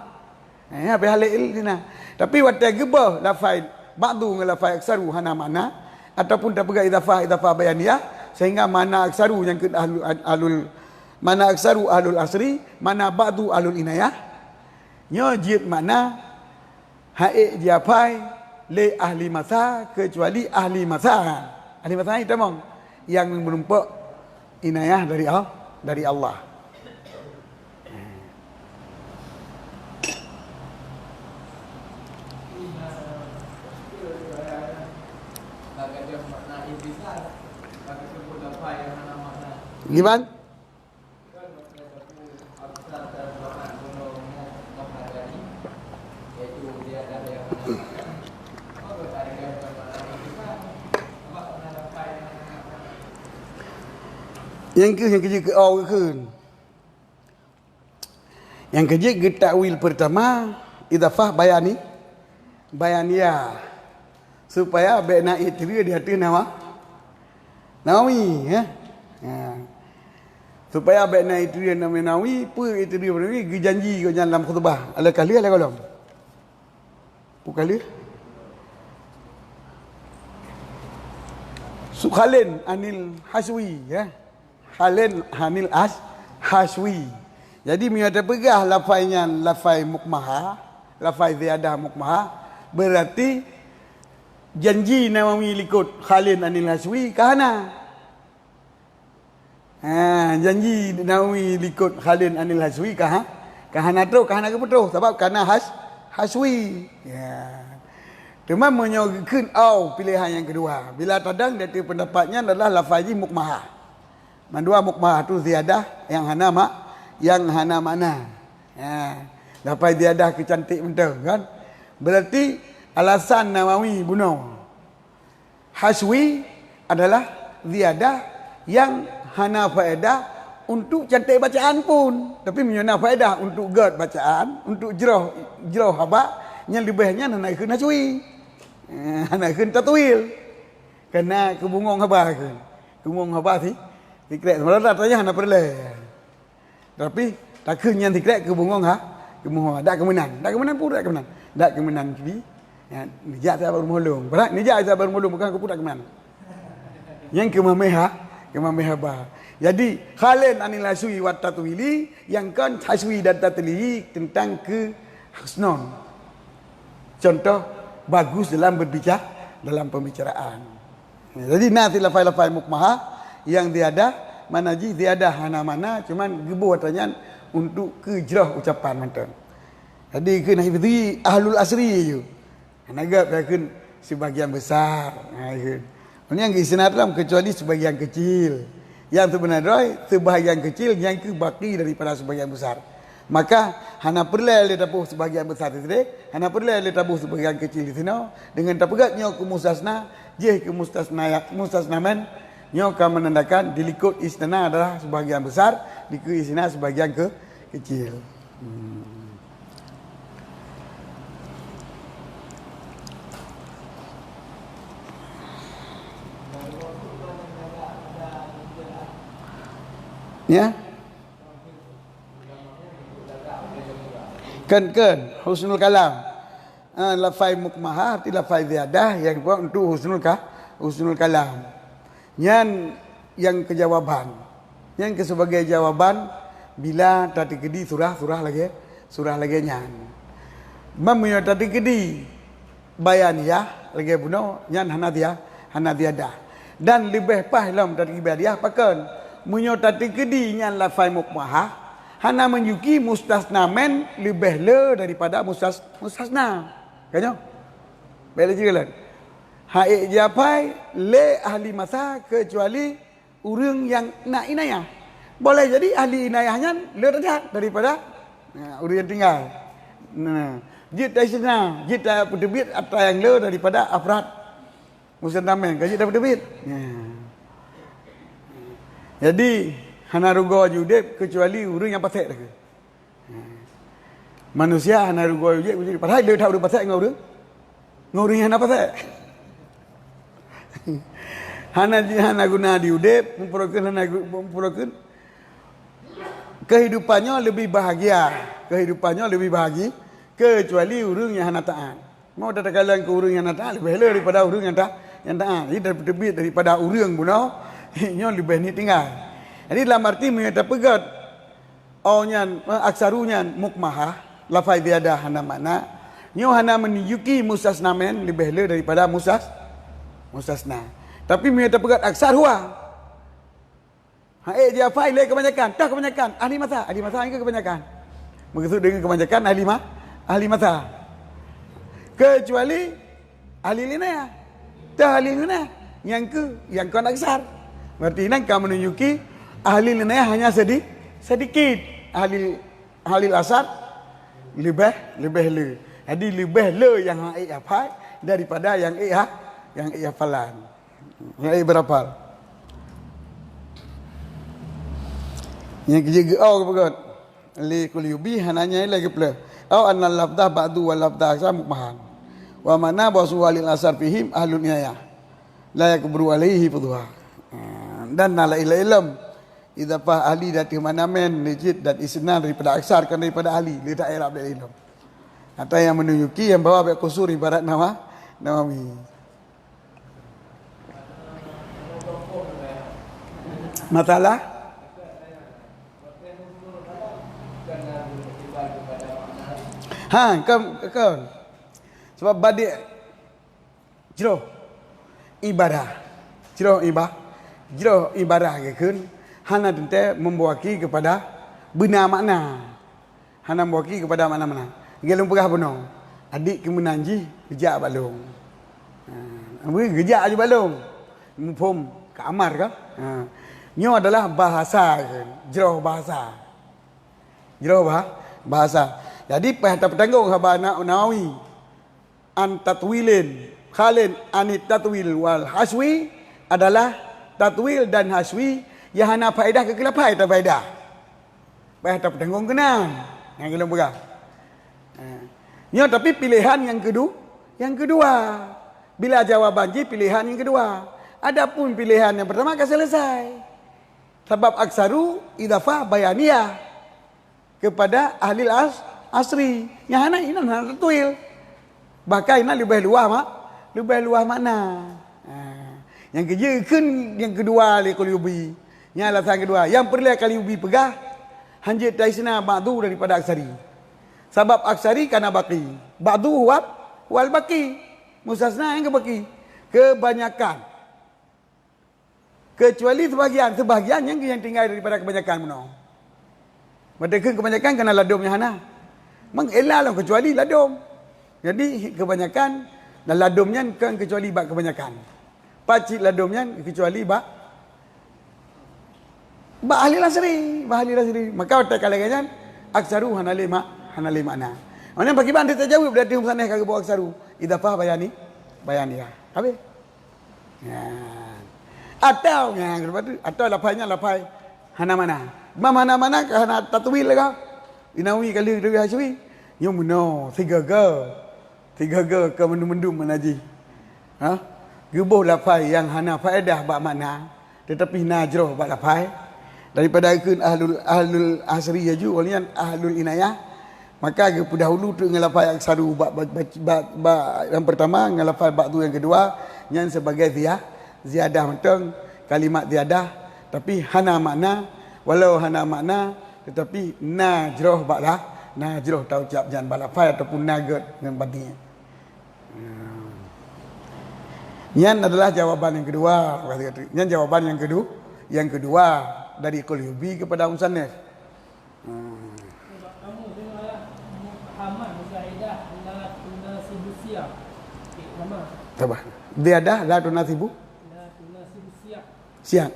Habis hal ilina. Tapi waktu gebah lafai ba'du dengan lafai aksaru hana makna ataupun tak pegang idafah bayaniyah sehingga mana aksaru yang ke alul mana aksaru alul asri, mana ba'du alul inayah. Nya jid makna haik diapai le ahli masa kecuali ahli masa. Ahli masa itu memang yang menumpak inayah dari Allah. Gimana? Yang kerja ke awal ke. Yang kerja ke takwil pertama idafah bayaniyah supaya bena itri di hati nawi ya. Supaya bena itri nawi pu itri nawi janji ke dalam khutbah ala kali ala kolom. Pukali Sukhalin anil haswi ya. Halin hanil haswi. Jadi miada pegah lafainya lafai mukmaha, lafai ziyadah mukmaha berarti janji Nawawi likut Khalil Anil Haswi kahana. Janji Nawawi likut Khalil Anil Haswi kahana tu kahana ke betul sebab kahana Haswi. Ya. Cuma menyogikan pilihan yang kedua. Bila tadang dari pendapatnya adalah lafazi mukmahah. Mandua mukmahah tu ziyadah yang hana makna. Ya. Lafaz ziyadah kecantik betul kan? Berarti alasan Nawawi bunuh Haswi adalah ziyadah yang hana faedah untuk cantik bacaan pun, tapi menyana faedah untuk gad bacaan, untuk jerah haba yang lebihnya naikkan Haswi, naikkan tatwil, karena kebungong haba kan, kebungong haba sih, tikrek malah datanya hana perle, tapi takkan yang tikrek kebungong kebungong, dak kemenang pun dak kemenang jadi. Ya, nijak saya baru mulung. Berat nijak saya baru mulung bukan aku tak kemenang. Yang kemameha bah. Jadi Khalil Anil Haswi wa tatwili yang kan haswi dan tatwili tentang kehusnon. Contoh bagus dalam berbicara, dalam pembicaraan. Jadi nanti lafai-lafai mukmahah yang tiada manaji tiada hana mana cuman gebu watanya untuk kejrah ucapan mantan. Jadi kena hifzi ahlul asri je. Anagap yakun sebagian besar. Ini yang isnad dalam kecuali sebagian kecil. Yang sebenarnya sebagian kecil yang kebaki daripada sebagian besar. Maka hana perlu le tabuh sebagian besar itu deh. Hana perlu le tabuh sebagian kecil di sini. Dengan tapegatnya ke mustasna, je ke mustasnaman, nyo akan menandakan dilikut istana adalah sebagian besar, diku isna sebagian kecil. Ya. Kan husnul kalam. Lafai mukmahah arti lafai ziyadah yang buat untuk husnul kalam. Yang kejawaban. Yang sebagai jawaban bila tadi kedi surah lagi nyan. Mamuyo tadi kedi bayaniyah lagi buno nyan hanadiyadah. Dan lebih pahlam tadi ibadiah pakan munyo tadi kedi nyan lafai mukmahah hana menyuki mustasnamen lebih le daripada mustasna. Kanyo? Bela juga haik japai le ahli masa kecuali urang yang nak inayah. Boleh jadi ahli inayahnya le daripada urang yang tinggal. Jit daisna, jit pedebit atau yang le daripada afrad mustasnamen, kajit dapat debit. Jadi hana rugo judep kecuali urang yang pasek dah. Manusia hana rugo judep padahal dia tahu pasek ngau urang yang hana pasek. hana guna diudep memperolehkan kehidupannya lebih bahagia, kecuali urang yang hana taat. Mau datang ke urang yang hana taat lebih elok daripada urang yang taat. Jadi daripada urang bunuh nyo lebih ni tinggal. Jadi dalam arti menyata pegat aksarunya mukmahah lafai tiada hana makna nyo hana menunjuki mustasnamen lebih le daripada mustasna. Tapi menyata pegat aksar huwa. Dia fai le kebanyakan ahli masa ini kebanyakan. Begitu dengan kebanyakan ahli masa. Kecuali ahli linaya. Ahli linaya yang kan aksar. Berarti ini kamu menunjuki ahli linayah hanya sedikit. Ahli asar lebih le. Jadi lebih le yang hafal daripada yang hafalan. Yang berapal. Yang ketiga kepegat. Li kul yubi hananya lagi pula. Annal lafdah ba'du wal lafdah aksar mukmahan. Wa mana basu walil asar fihim ahlun niyayah. La yakburu alaihi fudhuha. Dan nala ilm idapah ahli dari mana men legit dan isnad daripada aksar kan daripada ahli dia tak Arab dari ilm. Atau yang menunjuki yang bawa baik kusur ibarat Nawawi. Masalah kan sebab badik Jeroh ibadah. Jeroh ibadah ke kun. Hana tente membuaki kepada benar makna. Hana membuaki kepada mana-mana. Gelung pegah benar. Adik ke menanji, gejak balong. Gejak aja balong. Mumpum ke amar ke. Nyo adalah bahasa kan. Jeroh bahasa. Bahasa. Jadi pahata petanggung haba Nawawi an tatwilin khalin anit tatwil wal haswi adalah tatwil dan haswi yang hana faedah ke kelapai tak faedah. Pahata petanggung kenal. Yang belum pegang. Nyo tapi pilihan yang kedua. Bila jawaban J pilihan yang kedua. Adapun pilihan yang pertama akan selesai. Sebab aksaru idafah bayaniyah kepada ahli asri. Yang hana ini hana tatwil. Bahkan ini lebih luah makna. Yang kerja kan yang kedua le Qalyubi. Yang alasan kedua. Yang perlu Qalyubi pegah hanjit taisna ba'du daripada aksari. Sebab aksari kana baki. Ba'du wal baki. Mustasna yang kebaki. Kebanyakan. Kecuali sebahagian yang tinggal daripada kebanyakan menang. Mereka kebanyakan kena ladumnya hana. Mengelah lah kecuali ladum. Jadi kebanyakan dan ladumnya kan kecuali bak kebanyakan. Pacik ladumnya kecuali bak ahli lasri. Maka otak kalian aksaru hana makna. Mana bagi bantu terjawab berarti umsaneh kagak bawa aksaru. Idafah bayani ya. Habis. Ya. Atau lapainya hana mana ke hana tatwil ke inawi kali dewi haswi yo meno 3G ke mendum menaji gebuh lapai yang hana faedah bak makna tetapi najroh bak lapai daripada ikun ahlul asri yaju walian ahlul inayah maka ge dahulu tu ngelapai aksaru bak yang pertama ngelapai bak tu yang kedua yang sebagai ziyadah mentang kalimat ziyadah tapi hana makna walau hana makna tetapi najroh baklah najroh tau ucap jangan balafai ataupun nagat dengan batinya. Yang adalah jawaban yang kedua. Yang jawaban yang kedua dari Qalyubi kepada musannif. Kamu dengar Muhammad Muzaidah la tunasibu siap. Nama. Sabar. Ziyadah la tunasibu siap.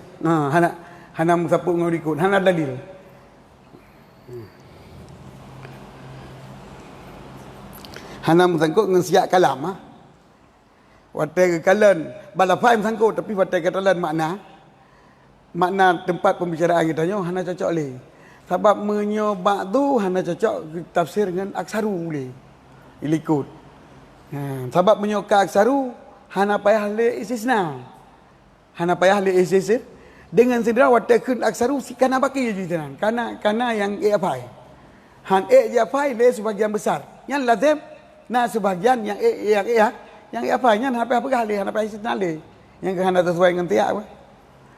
Hana musapuk ngurikut. Hana dalil. Hana musangkut dengan siap kalam. Watai kekalan. Balafai musangkut. Tapi watai katalan makna tempat pembicaraan kita. Hana cocok le. Sebab menyobak tu hana cocok tafsir dengan aksaru le. Ilikut. Sebab menyoka aksaru. Hana payah le istisna. Dengan sendiri watakun aksaru si kana baki je jitan. Kana yang afai. Han je afai le sebagian besar. Yang lazim sebagian yang afai nya apa le hana pai istisna le. Yang kana sesuai dengan tiak apa.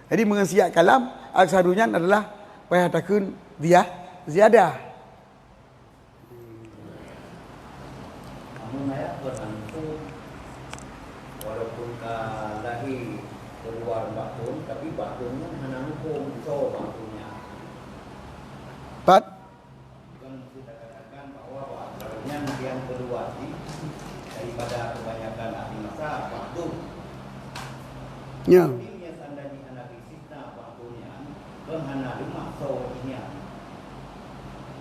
Jadi mengesiak kalam aksarunya adalah payah takun dia ziyadah. Walaupun lahir keluar batun, tapi batunnya hanya hukum so batunnya. Bukan kita katakan bahwa batunnya yang keluar daripada kebanyakan ahli masa batun. Ya. Ini yang sandani analisisnya batunnya kan hanya lima so ini.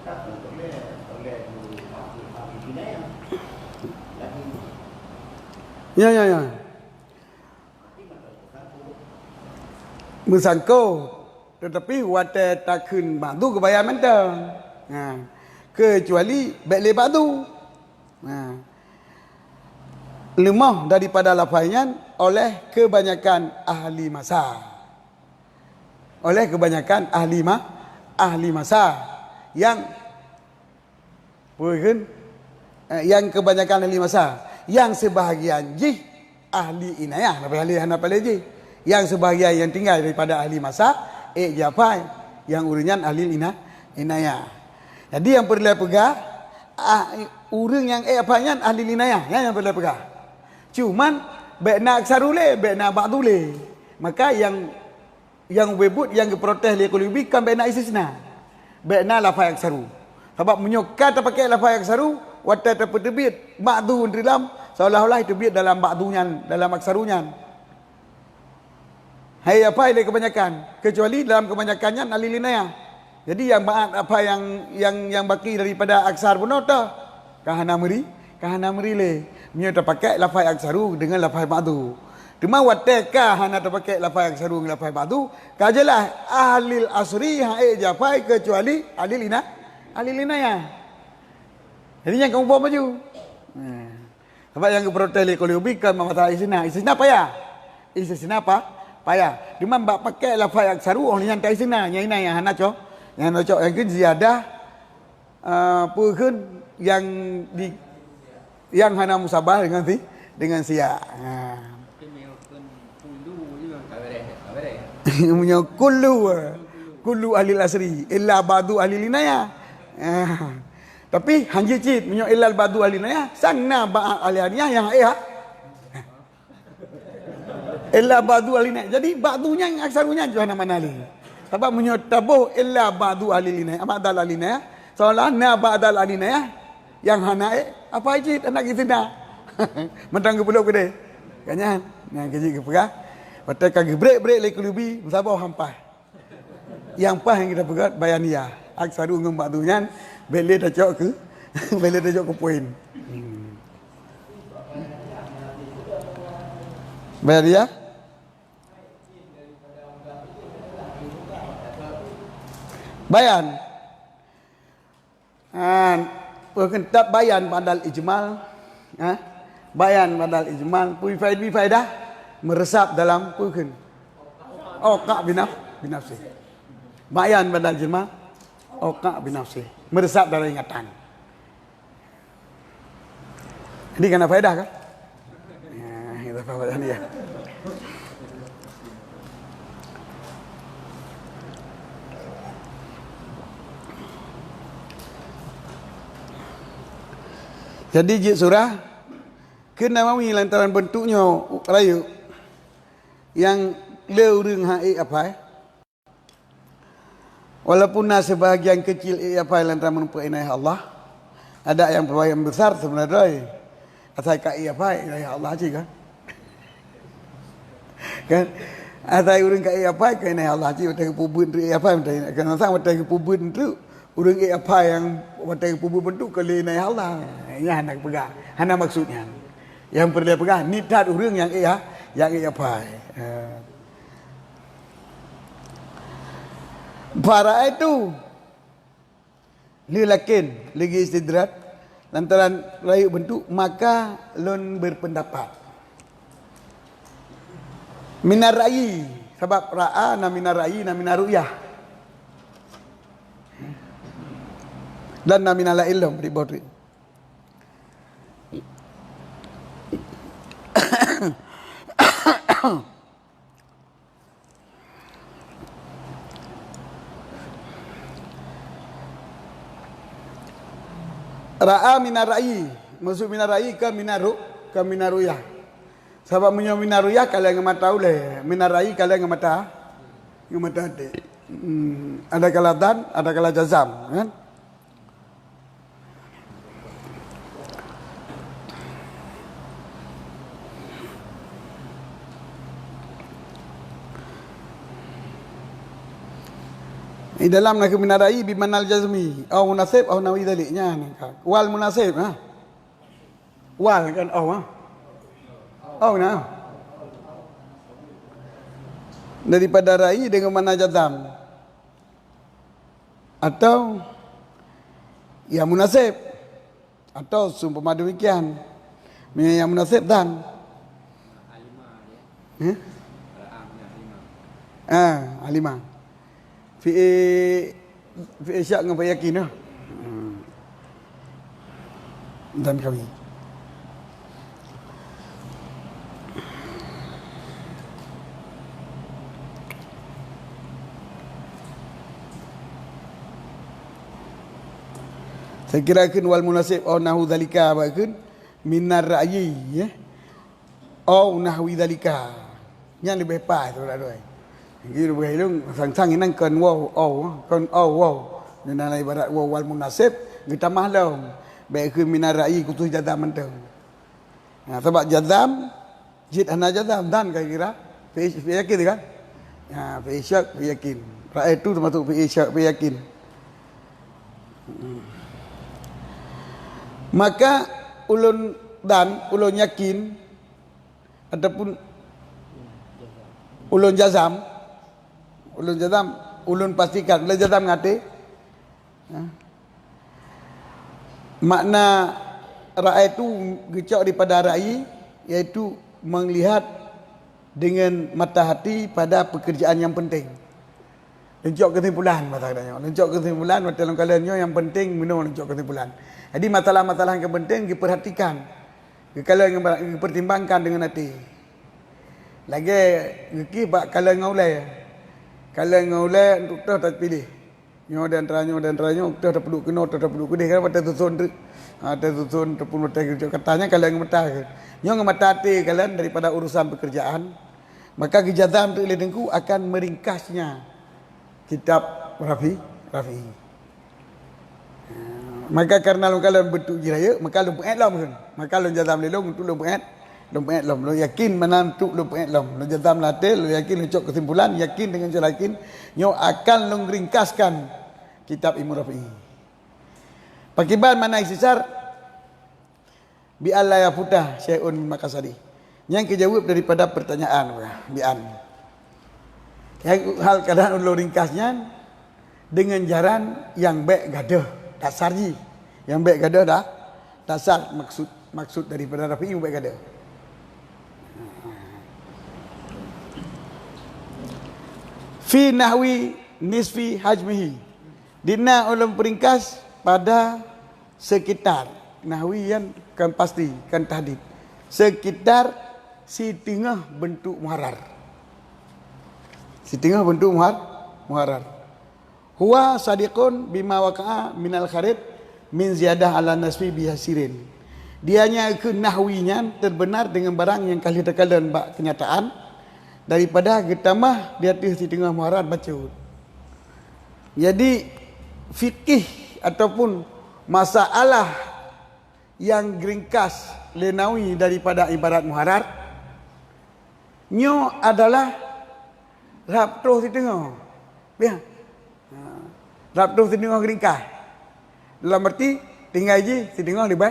Tak boleh dulu batun ini ya. Lagi. Ya. Musangko tetapi wate takun batu kebayar mentang. Kecuali beli batu. Lemah daripada lapaian oleh kebanyakan ahli masa. Ahli masa yang kebanyakan ahli masa yang sebahagian ahli inayah yang sebahagian yang tinggal daripada ahli masa japai yang urunan ahli inayah. Jadi yang perlu pegang urang yang apanya ahli inayah yang perlu pegang. Cuman baikna aksaru le, baikna ba'du le. Maka yang webut yang protes li qulubi kan baikna istisna. Baikna lafaz aksaru. Sebab menyuka terpakai lafaz aksaru wata terperbit ba'du dalam seolah-olah itu terbit dalam ba'dunya, dalam aksarunya. Hai apa ile kebanyakan, kecuali dalam kebanyakannya alilinaya. Jadi yang apa yang baki daripada aksar pun ta kahana meri le. Mio terpakai lafaz aksaru dengan lafaz ba'du. Cuma wateka hana terpakai lafaz aksaru dengan lafaz ba'du, kajalah ahlil asri hai japai kecuali alilinaya. Jadi yang kamu bawa baju. Sebab yang protes le kalau ubikan mata istisna. Istisna payah. Istisna apa? Payah. Cuma bak pakai lafaz aksaru orang yang tak istisna, yang ini yang hana cok. Yang nak cok yang ke ziyadah pun yang hana musabah dengan siya. Punya kullu ahli asri illa ba'du ahli linaya. Tapi hanji cit punya illa ba'du ahli linaya sanna ba'a alianiyah yang illa ba'du ahli linaya. Jadi ba'dunya yang aksarunya johana manali. Sebab menyatabuh illa ba'du ahli linaya, ba'dal ahli linaya. Soalnya na ba'dal ahli linaya yang hana apa cit anak kita dah. Mentang ke pulau gede. Kanyan, nah kecil ke pegah. Patai kaki break lek lubi, musabah hampai. Yang pas yang kita pegat bayaniyah. Aksaru ngem ba'dunya bele dah cok ke bele dah cok ke poin. Bayaniyah bayan. Perkentab bayan badal ijmal. Bayan badal ijmal. Pui faidah meresap dalam pukun. Oqa binafsi. Bayan badal ijmal. Oqa binafsi. Meresap dalam ingatan. Ini kena faedah kan? Ya, kita faedah ni ya. Jadi jid surah kena mawi lantaran bentuknya rayu yang leureung hai apa walaupun sebahagian kecil apa lantaran menumpuk inayah Allah, ada yang yang besar sebenarnya asal kai apa inayah Allah je kan. Kan asal urang kai apa inayah Allah je watang pubun tu apa kan sang watang pubun tu urang apa yang watang pubun bentuk kali inayah Allah. Ya hendak pegang. Hana maksudnya. Yang perlu pegang niat urang yang apa. Para itu lilakin lagi istidrat lantaran rayu bentuk maka lon berpendapat. Minar ra'i sebab ra'a na minar ra'i na minar ru'yah. Dan na minal ilm ribut. Ra'a minar ra'i, maksud minar ra'i ke minaruyah. Sebab menyo minaruyah kalian ngemata oleh, minar ra'i kalian ngemata hati. Ada kala dan, ada kala jazam, kan? Di dalam nak minarai bimanal jazmi au munasib au nawi daliknya wal munasib wal kan nah daripada rai dengan mana jazam atau ya munasib atau seumpama demikian yang munasib dan alimah fi syak dengan yakin dah. Dan kami saya kira kan wal munasib au nahu zalika bakan minar ra'yi ya au nahwi dalika. Yang lebih pas tu lah doi. Gitu begitu sang-sang ini kan wow wow. Dengan ibarat wow wal munasib kita mahlum. Baik ke minar ra'i kutu jazam mentang. Nah, sebab jazam jid ana jazam dan kira fi yakin kan? Ha fi syak fi yakin. Ra'i itu termasuk fi syak fi yakin. Maka ulun yakin ataupun ulun jazam, ulun pastikan, ulun jazam ngate. Makna ra'i itu gecok daripada ra'i, iaitu melihat dengan mata hati pada pekerjaan yang penting. Lencok kesimpulan masalahnya. Lencok kesimpulan dalam kaliannya yang penting minum lencok kesimpulan. Jadi masalah-masalah yang penting diperhatikan. Kalau yang dipertimbangkan dengan hati. Lagi ngeki bak kalau ngaulai. Kalau ngaulai untuk tak pilih. Nyo dan antaranya kita tak perlu kena tak perlu kudih kan pada susun terpun katanya kalau yang mata. Nyo ngemata hati kalian daripada urusan pekerjaan. Maka gejazam tu lidengku akan meringkasnya kitab Rafi. Maka karena kalian bentuk jiraya, maka lu puat lam kan. Maka lu jazam lelong untuk lu puat lam. Lu yakin menantu lu puat lam. Lu jazam latil, lu yakin lu cok kesimpulan, yakin dengan cara yakin, nyo akan lu ringkaskan kitab Imam Rafi. Pakiban mana istisar? Bi alla yafutah syai'un makasadi. Yang kejawab daripada pertanyaan bi'an. Hal keadaan ulun ringkasnya dengan jaran yang baik gadah dasar ji. Yang baik gadah dah dasar maksud daripada Rafi yang baik gadah. Fi nahwi nisfi hajmihi. Dina ulun peringkas pada sekitar nahwi yang kan pasti kan tahdid. Sekitar setengah bentuk muharrar. Setengah bentuk muharrar. Huwa sadiqun bima waqa'a minal kharid min ziyadah ala nasfi bihasirin. Dianya ke nahwinya terbenar dengan barang yang kali tekalan bak kenyataan daripada getamah di atas setengah muharrar baca. Jadi fikih ataupun masalah yang ringkas lenawi daripada ibarat muharrar nyo adalah raptuh setengah. Ya. Raptuh setengah ringkas. Dalam arti tinggal je setengah lebih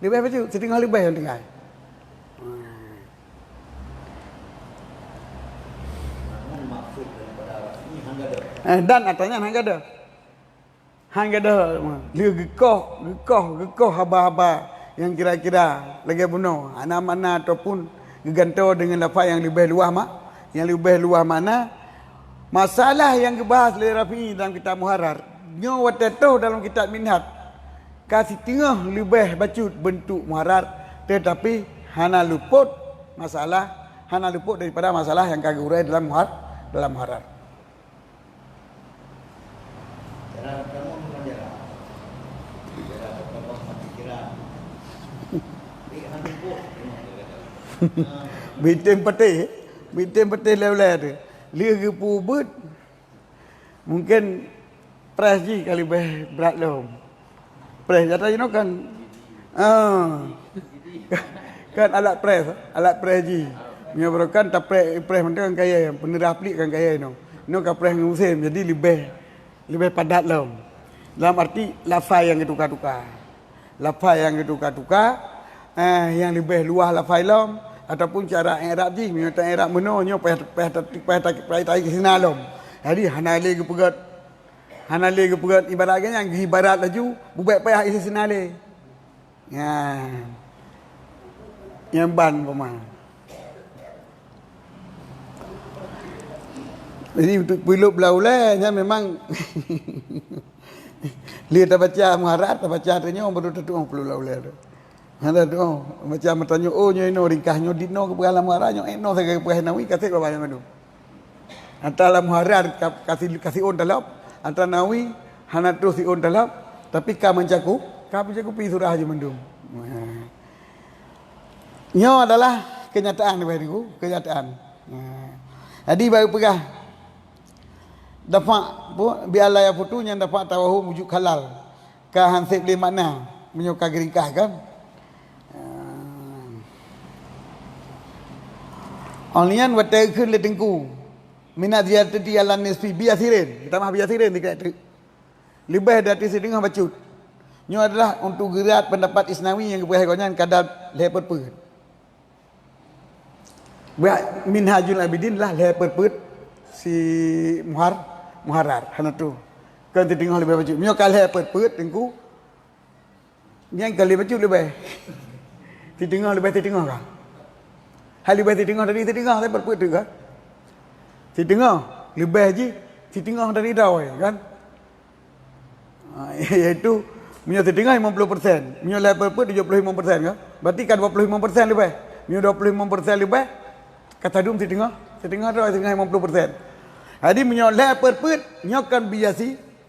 baca, setengah lebih yang tinggal. Maksud daripada ini hangga Dan atanya hangga dah. Dia gekoh haba-haba yang kira-kira lagi bunuh. Ana mana ataupun gegantau dengan lafaz yang lebih luas mana masalah yang dibahas oleh Rafi dalam kitab Muharrar nyo watatuh dalam kitab Minhaj kasih tengah lebih bacut bentuk muharrar tetapi hana luput daripada masalah yang kagak urai dalam muharrar. Cara kamu mengajar. Cara kamu pikiran. Hangga pun. Bitin peti level tu. Lia ke pubut. Mungkin pres ji kali berat lom. Pres jata you know kan. Kan alat pres ji. Menyebabkan tak pres mentang kaya yang penerah plik kan kaya no. No ka pres musim jadi lebih padat lom. Dalam arti lafaz yang tukar-tukar. Yang lebih luas lafaz lom ataupun cara i'rab ji minta i'rab menonyo payah tai sinalom. Jadi hanale ke pegat ibaratnya yang ibarat laju bubai payah isi sinale. Ya. Yang ban pemah. Jadi untuk pilut belau-belau memang lihat tak baca muharrar tak baca artinya orang baru tentu orang perlu belau-belau. Ada tu macam bertanya nyo ino ringkasnya dino ke pengalaman muharrar nyo eno saya ke nawi kasih berapa yang anu. Antara muharrar kasih on dalam antara nawi hana terus on dalam tapi ka mencakup pi surah aja mendung. Nyo adalah kenyataan lebih dulu, kenyataan. Jadi baru pegah dapat biarlah yang putunya dapat tawahu mujuk halal. Ka hansip di makna menyuka geringkah kan. Onlian watai kun le tengku. Minat ziyadati ala nisfi biasirin. Kita mah biasirin dekat tu. Lebih dari setengah bacut. Ini adalah untuk gerak pendapat Isnawi yang keperhatiannya kadar leper put. Minhajul Abidin lah leper put si Muharrar. Hana tu. Kan tengah lebih bacut. Ini kalau leper put tengku. Yang kali bacut lebih. Tengah lebih tengah kan. Hal lebih tengah dari tengah leper put tu kan. Tengah lebih haji tengah dari dawai kan. Iaitu punya tengah 50%, punya level pun 75% kan. Berarti kan 25% lebih. Punya 25% lebih kata dum tengah dawai tengah 50%. Jadi punya level pun nyokan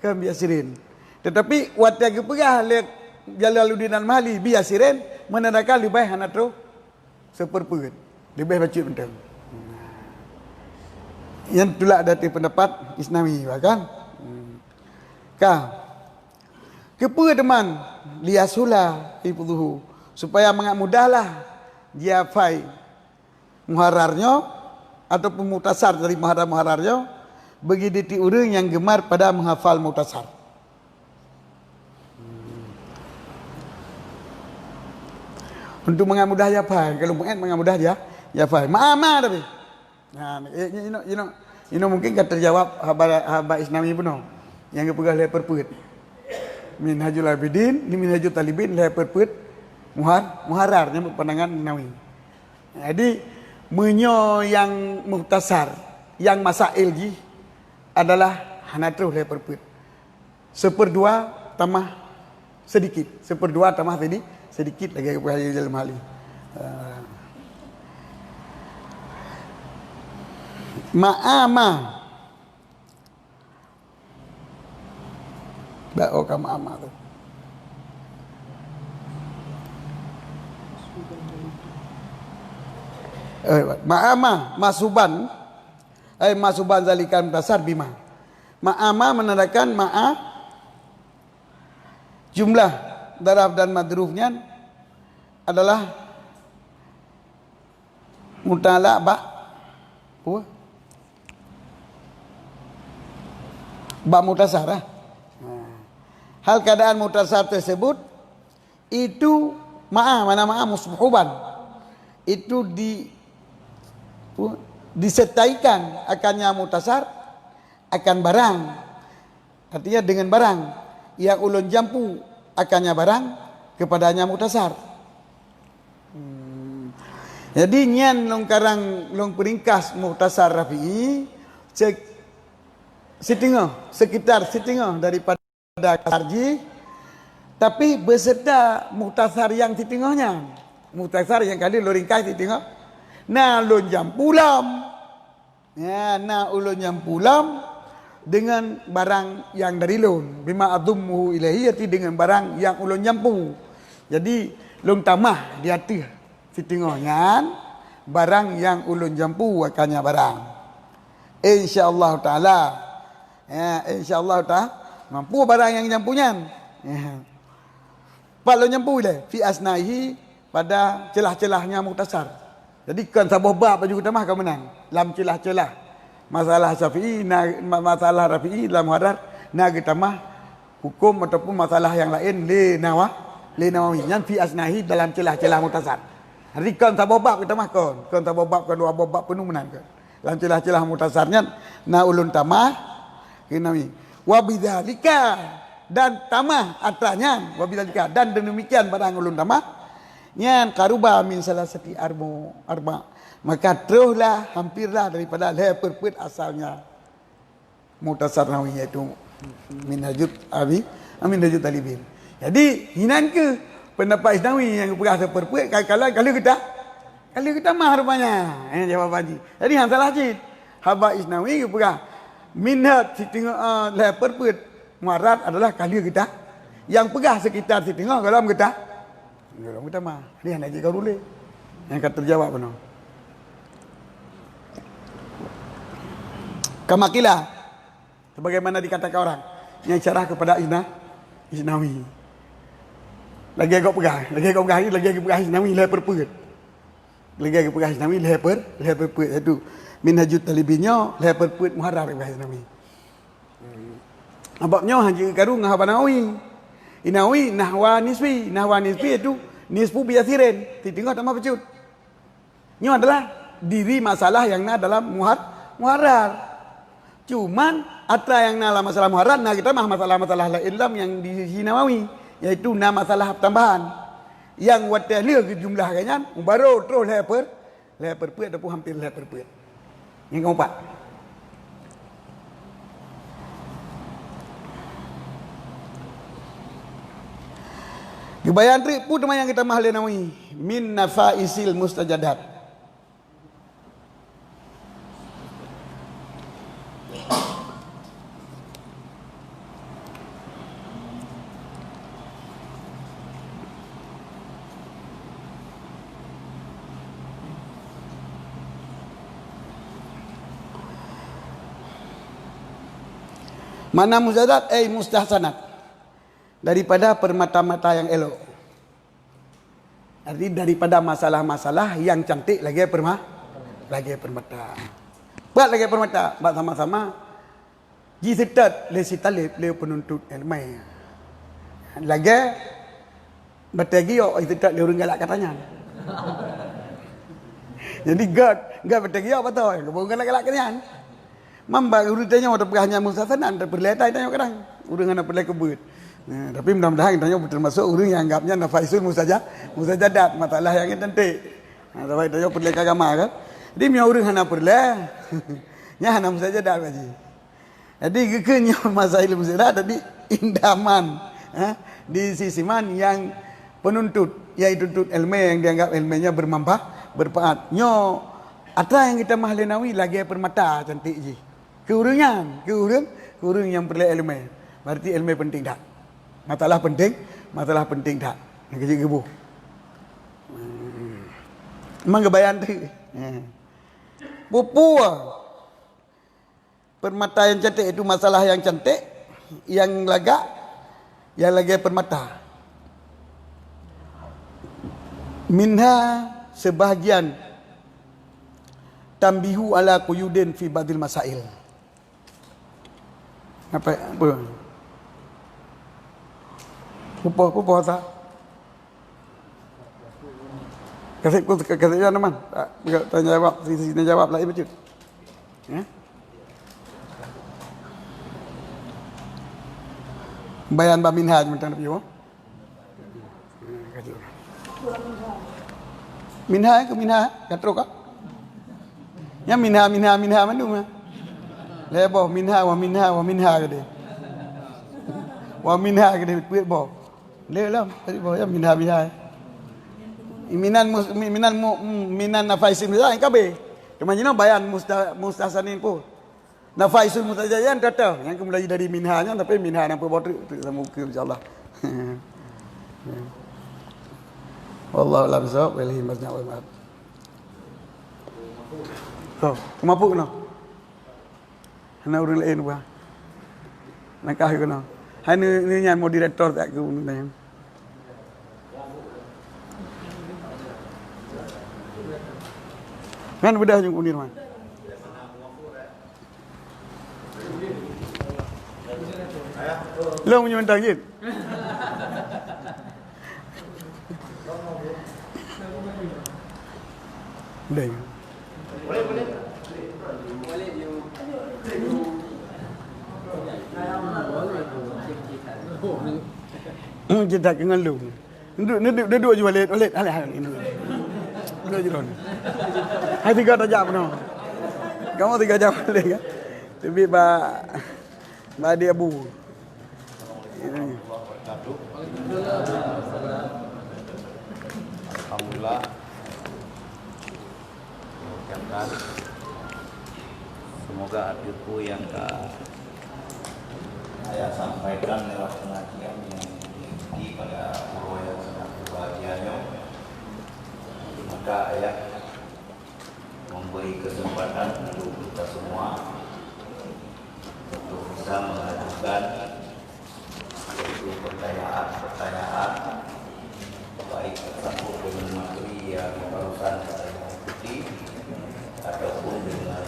kan biasirin. Tetapi waktu yang perah lek Jalaluddin Al-Mahali biasirin menandakan lebih hanatro seperput. Lebih baca penting. Yang itulah dari pendapat Isnawi kan. Kepa teman liasula hifdhuhu supaya mengat mudahlah dia fai muharrarnya ataupun mutasar dari muharrarnya bagi diti orang yang gemar pada menghafal mutasar. Untuk mengat mudah dia fai, kalau mengat mudah dia fai. Ma'ama tapi. Nah, you know mungkin kan terjawab haba Isnawi pun yang kepegang leher perput. Minhajul Abidin, ni Minhajul Talibin leher perput muharrar nyambut pandangan Isnawi. Jadi menyo yang muhtasar, yang masail ji adalah hanatruh leher perput. 1/2 tambah sedikit, 1/2 tambah tadi sedikit lagi kepegang dalam hal ini. Ma'ama Ba'oka ma'ama tu Ma'ama Masuban Masuban zalikan dasar bima. Ma'ama menandakan ma'a jumlah darab dan madrufnya adalah mutala ba mutasar. Hal keadaan mutasar tersebut itu mana musbuhuban itu disertaikan akannya mutasar akan barang, artinya dengan barang yang ulun jampu akannya barang kepadanya mutasar. Jadi nyan long karang long peringkas mutasar Rafi'i sekitar setengah daripada Sarji, tapi beserta mutasar yang setengahnya. Mutasar yang kali lo ringkas setengah. Nah lo jam pulam. Ya, nah ulun jam pulam dengan barang yang dari lon. Bima adummu ilahi arti dengan barang yang ulun jampu. Jadi long tamah di hati setengahnya barang yang ulun jampu akannya barang. InsyaAllah ta'ala. Ya, insyaallah mampu barang yang nyampunya. Ya. Pak lo nyampu le fi asnahi pada celah-celahnya mutasar. Jadi kan sabah bab baju kita mah kau menang. Dalam celah-celah masalah Syafi'i, masalah Rafi'i dalam hadar na kita mah hukum ataupun masalah yang lain le nawawi yang fi asnahi dalam celah-celah mutasar. Jadi kan sabah bab kita mah kan sabah bab kan dua bab penuh menang kan. Dalam celah-celah mutasarnya na ulun tamah Kinawi wabidzalika dan tamah atanya wabidzalika dan demikian barang ulun tamah nyan karuba min salasati arba maka teruslah hampirlah daripada leher perput asalnya mutasar nawi iaitu minhajut minhajut talibin. Jadi hinan ke pendapat Isnawi yang perah seperput kalau kita mah rupanya jawab haji. Jadi hang salah cit haba Isnawi perah minat setengah leher perput muarad adalah kali kita yang pegah sekitar setengah dalam kita mah dia nak kau boleh yang kata terjawab benar Kamakilah. Sebagaimana dikatakan orang yang syarah kepada Isnawi. Lagi agak pegang ni, lagi agak pegang Isnawi leher perut. Lagi agak pegang Isnawi leher perut satu. Minhajut talibinnya leher perut muharrar pegang Isnawi. Ababnya haji karung ngah Nawawi. Inawi nahwa nisbi itu nisbu biyasirin. Tengok tambah pecut. Ini adalah diri masalah yang dalam muharrar. Cuman atra yang dalam masalah muharrar, nah kita mah masalah-masalah ilm yang di sisi Nawawi, yaitu masalah tambahan yang watahlia ke jumlah kanyan baru terus leper ataupun hampir leper. Yang keempat, kebayaan trik pun yang kita mahal Nawawi min nafaisil mustajadat. Mana mustajadat? Mustahsanat. Daripada permata-mata yang elok. Arti daripada masalah-masalah yang cantik lagi permata. Buat lagi permata. Buat sama-sama. Jisitat lesi talib leo penuntut ilmu. Lagi bertagi jisitat leo galak katanya. Jadi gak bertagi apa tau? Kebun galak katanya. Mamba urut tanya ada perhanya mustasanan ada perletai tanya kadang urang ana perlai kebut. Nah, tapi mudah-mudahan tanya termasuk urang yang anggapnya nafaisul mustajadat masalah yang cantik. Nah, tapi tanya perlai agama kan. Jadi nya urang ana perlai. Nya ana mustajadat baji. Jadi gekenya masail mustajadat tadi indaman di sisi man yang penuntut yaitu tuntut ilmu yang dianggap ilmunya bermanfaat. Nyo atra yang kita mahlenawi lagi permata cantik je. Keurang yang perlu ilmu. Berarti ilmu penting tak? Masalah penting tak? Yang kecil gebuh. Memang kebayaan tu. Pupu. Permata yang cantik itu masalah yang cantik, yang lagak, yang lagi permata. Minha sebahagian tambihu ala quyudin fi badil masail. Apa? Pupo tak? Kasih jangan teman. Tanya jawab, sini jawab lagi betul. Bayan ba minhaj macam apa? Minhaj katro ka? Ya minha mandu. Lebo minha gede. Wa minha gede kuit bo. Le lam tadi bo ya minha. Minan nafaisul mustajadat kabe. Kemana bayan mustasanin pun. Nafaisul mustajadat kata yang kembali dari minhanya tapi minha nampak bo tu sama ke insyaallah. Wallahu a'lam bissawab wal himmat wal ma'ad. Kemampu kena. Hana urang lain buah. Nakah kena. Hana ni nyan moderator tak ke nanya. Kan bedah jung unir man. Lo punya mentang git. Boleh. Kita dengan lu. Duduk je balik. Alah ini. Duduk je dulu. Hai 3 jam no. Kamu 3 jam balik kan? Tapi ba dia abu. Alhamdulillah. Semoga ilmu yang saya sampaikan lewat pengajian yang tinggi pada guru yang sangat berbahagianya. Maka ayat memberi kesempatan untuk kita semua bisa mengajukan yaitu pertanyaan baik tersambung dengan materi yang barusan saya ikuti ataupun dengan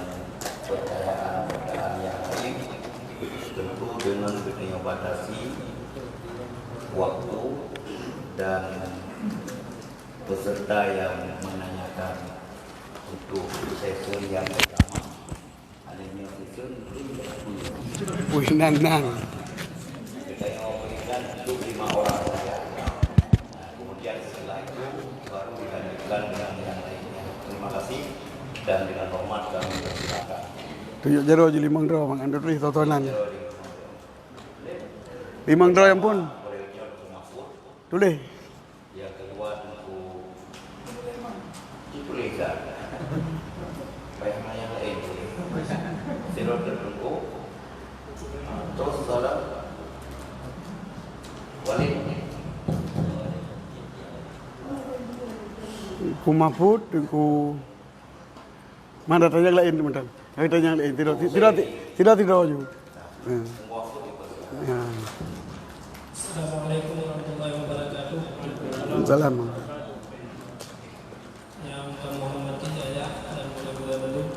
pertanyaan yang lain, tentu dengan kita batasi waktu dan peserta yang menanyakan untuk sesi yang pertama. Adanya sesi Wih nanang. kita yang memberikan untuk 5 orang saja. Nah, kemudian setelah itu baru dilanjutkan dengan yang lainnya. Terima kasih dan dengan hormat kami persilakan. Tunjuk jero je limang draw mang ando tulis tontonan. Limang draw yang pun Modelnya untuk Mahfud, tulis. yang kedua untuk Cipulisan. Banyak yang lain. Zero tertentu. Terus saudara Walid. Ku Mahfud, ku mana tanya yang lain teman-teman. Ada tanya yang lain tidak ju. Ya. Assalamualaikum warahmatullahi wabarakatuh. Salam. Yang kami hormati saya dan mudah-mudahan belum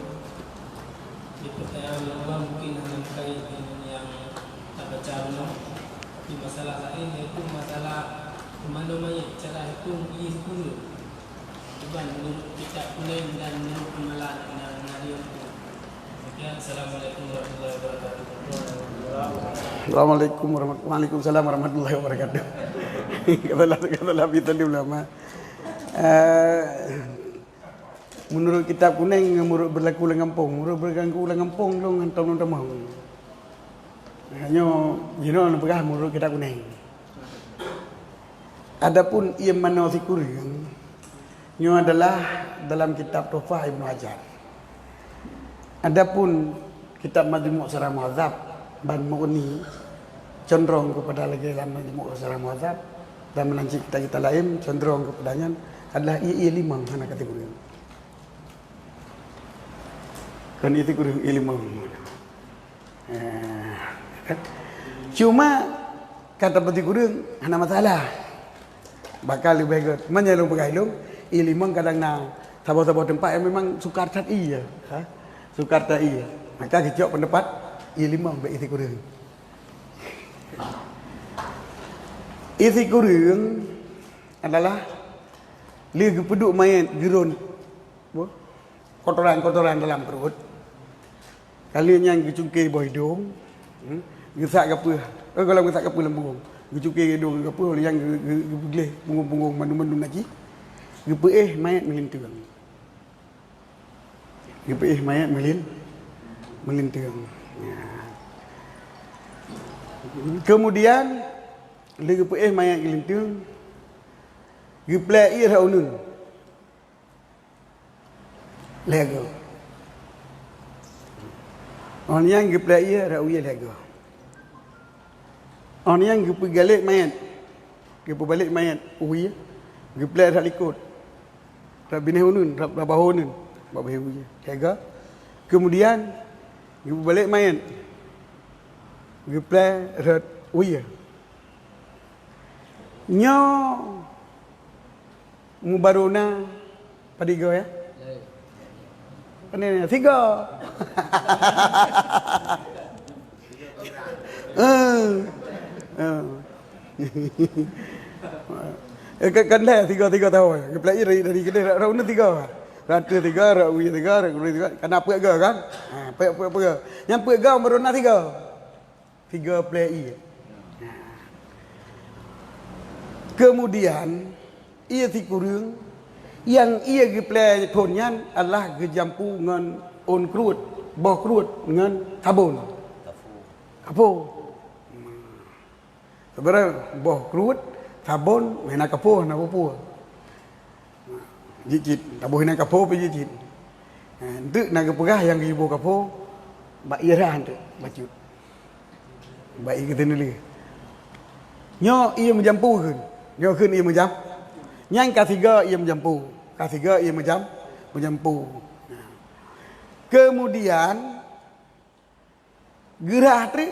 di pertanyaan lama mungkin hanya terkait dengan yang tak baca belum di masalah lain yaitu masalah mana cara hitung dulu. Bukan menurut kitab kuning dan menurut pemalan yang mengalir. Sekian, Assalamualaikum warahmatullahi wabarakatuh. Assalamualaikum warahmatullahi wabarakatuh. Katalah kita di ulama. Menurut kitab kuning, menurut berlaku lengampung, menurut berganggu lengampung long antong tamau. Hanya jino pegah menurut kitab kuning. Adapun ia mana sikurang, nyo adalah dalam kitab Tuhfah Ibnu Hajar. Adapun kitab Majmu' Syarah Muhadzab Ban Mughni cenderung kepada lagi dalam Majmu' Syarah Muhadzab dan melanjut kita lain cenderung kepadanya adalah ia limang anak kategori. Kan itu kurang limang. Cuma kata peti kurang hana masalah. Bakal lebih baik menyelung pegailung limang kadang na sabar-sabar tempat yang memang sukar tat iya. Sukar tat iya. Maka kicok pendapat limang baik isi kurang. Isi kurang adalah lihat peduk main gerun kotoran-kotoran dalam perut. Kalian yang gecungkir bawah hidung, gesak apa? Kalau gesak apa lembung, gecungkir hidung apa? Yang gebleh punggung-punggung mandung-mandung lagi, gepeih mayat melintung. Gepeih mayat melintung. Kemudian gepeih mayat melintung, geplek ia raunun. Lego. Orang yang geplek ia rauya lego. Orang yang gepu galik mayat. Gepu balik mayat uya. Geplek rak likut. Rak bineh unun, rak bahonun. Babah uya. Lego. Kemudian gepu balik mayat. Geplek rak uya. Nyo mubaruna padigo ya. Ini 3. Kan dah 3 tahun. Kepelai dari kita raun 3. Rata 3, rawi 3, rawi 3. Kenapa ke kan? Apa. Yang pegau merona 3. 3 play. Kemudian ia tikurung yang ia geplay thonyan adalah gejampu ngan on krut, boh krut ngan kabun. Kapu. Sebenarnya boh krut, kabun, mena kapu, na kapu. Jijit, tabuh na kapu pe jijit. Itu naga pegah yang ibu kapu, bak irahan tu, bacut. Baik kita ni. Nyo ia menjampu kan. Nyo kan ia menjam. Yang ketiga ia menjampu. Ketiga ia menjampu. Kemudian gerah tu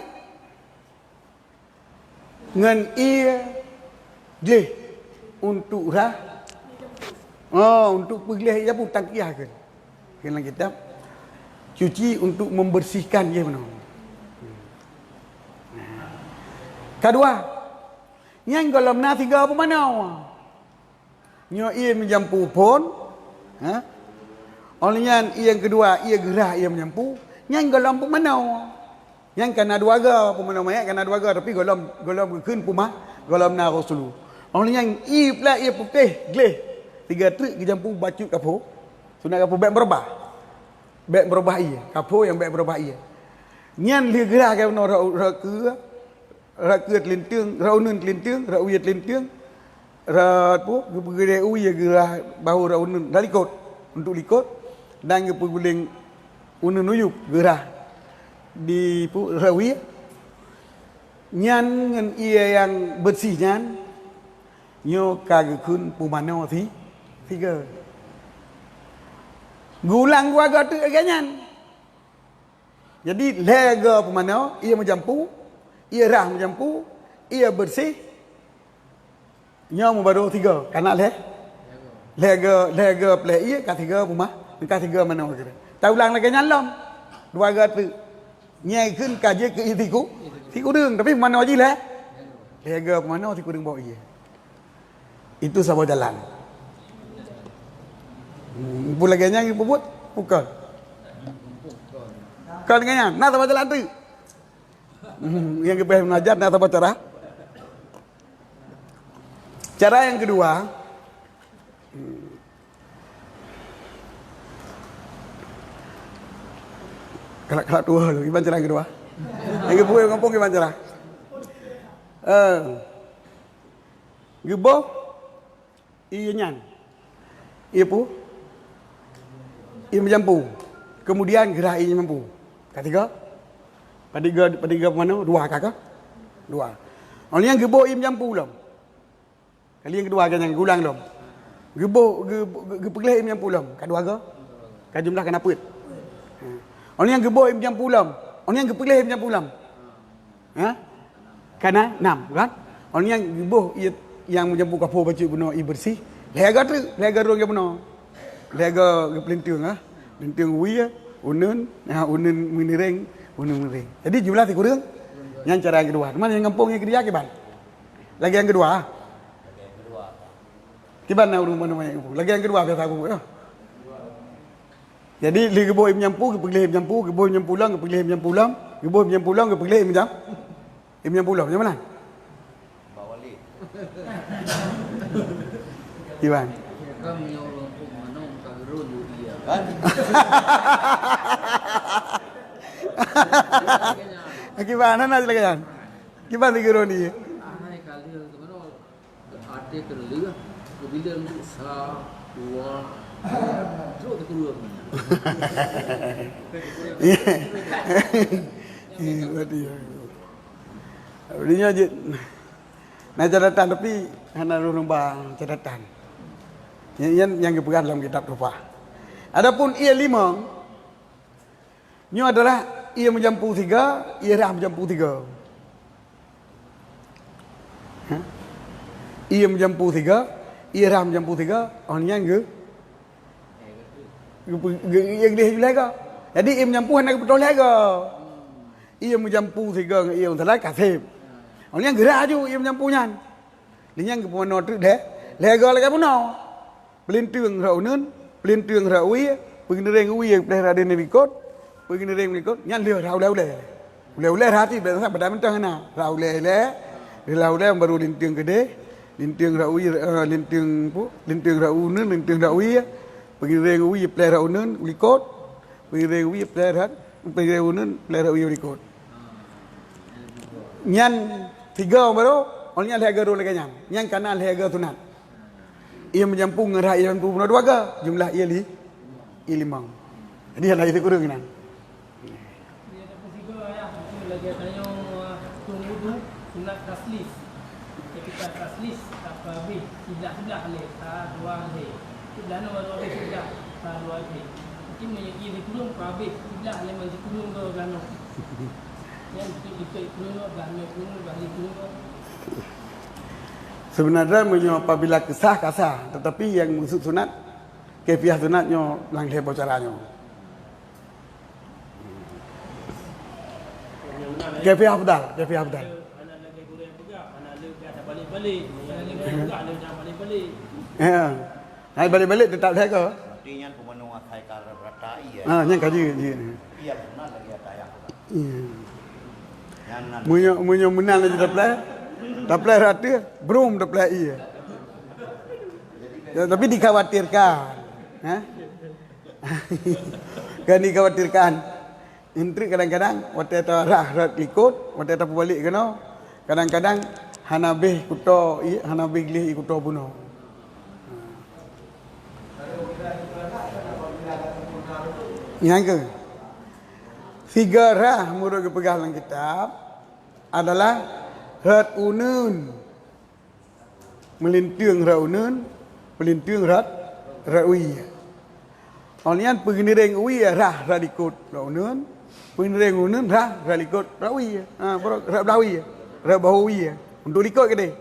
ngan ia gleh untuk untuk pergi ia pun tangkiyah kan. Dalam kitab cuci untuk membersihkan dia benar. Kedua, yang golom na tiga apa mana? Nyo ia menjampu pun, olehnya yang kedua ia gerah ia menjampu, yang golom pun mana? Yang kena dua ga pun mana mayat kena dua ga tapi golom keun pumah golom na rasulu. Olehnya ia pula ia putih gleh tiga trik jampu baju kapo, sunat kapo bek berubah ia, kapo yang bek berubah ia. Nyan li gerah ke no ra kelintung, ra unun kelintung, ra uyat kelintung, ra pu gede uya gerah bahu ra unun dalikot untuk likot dan gepuguling unun uyup gerah di pu ra uyat. Nyan ngan ia yang bersih nyan nyo kagekun pumano tiga. Gulang gua ga tu aganyan. Jadi lega pumano ia menjampu, ia rah menjampu, ia bersih. Nyo baru tiga. Kana lega play ia ka tiga pumah, ka tiga mano kira. Ta ulang lagi nyalam. Dua ga tu. Nyai keun ka je ke itiku. Tiku deung tapi mano ji lah. Lega pumano tiku deung bawa ia. Itu sabah jalan. Pula ganya yang buat bukan. Kan ganya, nak sabah jalan tu. Yang kita mengajar nak sabah cara. Cara yang kedua, kelak dua lu. Gimana cara yang kedua? Yang kedua yang kampung gimana cara? Geboh, iya nyan, iya pu. Ia menjampu. Kemudian gerah ia menjampu. Ketiga. Patiga mana? Dua kakak? Dua. Orang yang gebo ia menjampu belum? Kali yang kedua kan yang gulang belum? Gepeglah ia menjampu belum? Kedua ke? Kan jumlah kena put. Orang yang gebo ia menjampu belum? Orang yang gepeglah ia menjampu belum? Karena 6 kan? Orang yang gebo ia yang menjampu kapur baju benar ia bersih. Lega rong yang benar. Lega pelintung pelintung uya unun menireng unun. Jadi jumlah tiga orang. Yang cara yang kedua. Mana yang kampung yang kedua kiban? Lagi yang kedua. Kiban na urung mana yang kampung. Lagi yang kedua biasa aku ya. Jadi li gebo im nyampu, gepeglah im nyampu, gebo im nyampu lang, gepeglah im nyampu lang, gebo im nyampu lang, gepeglah im nyampu lang. Macam mana? Bawali. Kiban. Kami orang mana kagero dia. Kan? Gimana nak lagi? Gimana kira ni? Ahai kali tu mana arte kerja, kemudian sa dua, terus keluar. Berarti. Dia je. Nak catatan tapi hana rumah catatan. Yang dipegang dalam kitab Tufah. Adapun ia 5, nyo adalah ia menjampu 3, ia rah menjampu 3. Ia menjampu 3, ia rah menjampu 3, orang yang yang dia lega. Jadi ia menjampu hendak betul lega. Ia menjampu 3, ia untuk lega kasih. Orang yang gerah ju ia menjampunya. Dia yang kepuanan tu deh, lega lagi pun no. Pelintung ra unun, pelintung ra uya, penginereng uya pelihara den bikot, penginereng bikot, nyan leh ra ule. Ule hati biasa pada mentang na. Ra ule baru lintung gede, lintung ra uya, lintung ra unun, lintung ra uya, penginereng uya pelihara unun, bikot, penginereng uya pelihara unun, pelihara uya bikot. Nyan 3 baru, orangnya lega ro lagi nyan kanan lega tunat. Ia menjampu ngerah ia menjampu benar 2 ga jumlah ia 5. Jadi hal itu kurang kan. Dia ada ketiga ya, lagi tanya tunggu tu sunat taslis. Ketika taslis apa habis sebelah le, ta 2 le. Sebelah no baru habis sebelah ta 2 le. Mungkin menyegi di kurung habis sebelah le mesti kurung do gano. Yang itu kurung do gano kurung balik kurung do. Sebenarnya menyo apabila kesah kasah, tetapi yang maksud sunat kefiah sunatnya lang lebar caranya. Kefiah afdal. Anak lagi goreng juga, anak lagi ada balik-balik, anak lagi juga ada jangan balik-balik. Ya. Hai balik-balik tetap dah ke? Artinya pemenuh akai karena berata iya. Yang kaji. Iya benar lagi ada yang. Iya. Yang Munyo menang aja tak play rata, belum tak play iya. Ya, tapi dikhawatirkan. Kan dikhawatirkan. Intrik kadang-kadang waktu itu rah ikut, waktu itu balik kena. Kadang-kadang hanabih kuto, hanabih glih kuto bunuh. Yang ke? Figurah murah pegang dalam kitab adalah rat unun, melintiung rat unun, melintiung rat uia. Olian pengiring uia rah radikut rat unun, pengiring unun rah radikut rat uia. Rat blawi, rat bahuia. Untuk likut ke dia.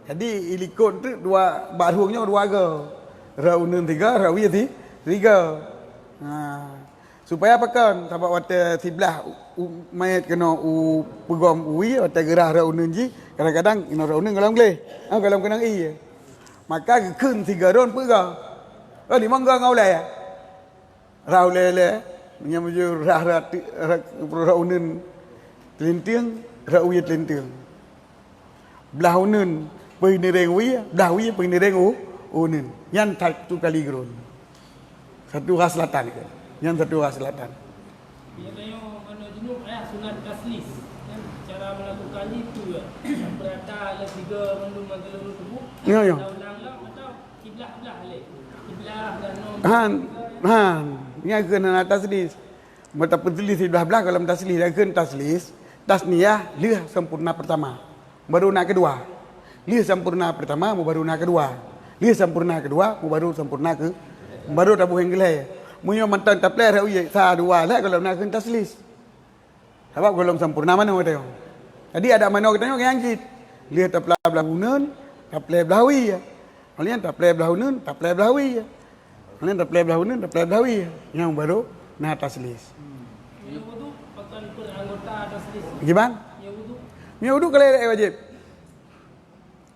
Jadi likut tu dua baruhnya dua ga. Rat unun tiga, rat uia tiga. Supaya apa kan? Sebab waktu sebelah mayat kena pegom ui, waktu gerah raunun ji, kadang-kadang ina raunun galam gleh. Galam kenang i. Maka keun tiga ron pega. Di mangga ngau le. Rau le. Menyamju rah raunun telintiang, rau ui telintiang. Belah unun penireng ui, belah ui penireng unun. Yang satu kali gerun. Satu khas selatan ke. Yang satu selatan. Dia tengok mana junub sunat taslis. Kan cara melakukannya itu ya. Berada ala tiga mendung mangkelu tubuh. Ya. Ulang-ulang atau kiblah-kiblah alik. Kiblah dan nom. Han. Ini kena taslis. Mata pentulis di belah kalau taslis dah kena taslis. Tasniyah lih sempurna pertama. Baru nak kedua. Lih sempurna pertama baru nak kedua. Lih sempurna kedua baru sempurna ke. Baru tabuh yang gelai. Munyo mantan tapleh rak uye sa dua lah kalau nak kena taslis. Sebab kalau sempurna mana kita tengok. Jadi ada mana kita tengok yang jit. Lihat tapleh belah unun, tapleh belah wi. Kalian tapleh belah unun, tapleh belah wi. Kalian tapleh belah unun, tapleh belah wi. Yang baru nak taslis. Yang wudu pakai ikut anggota taslis. Gimana? Yang wudu kalau wajib.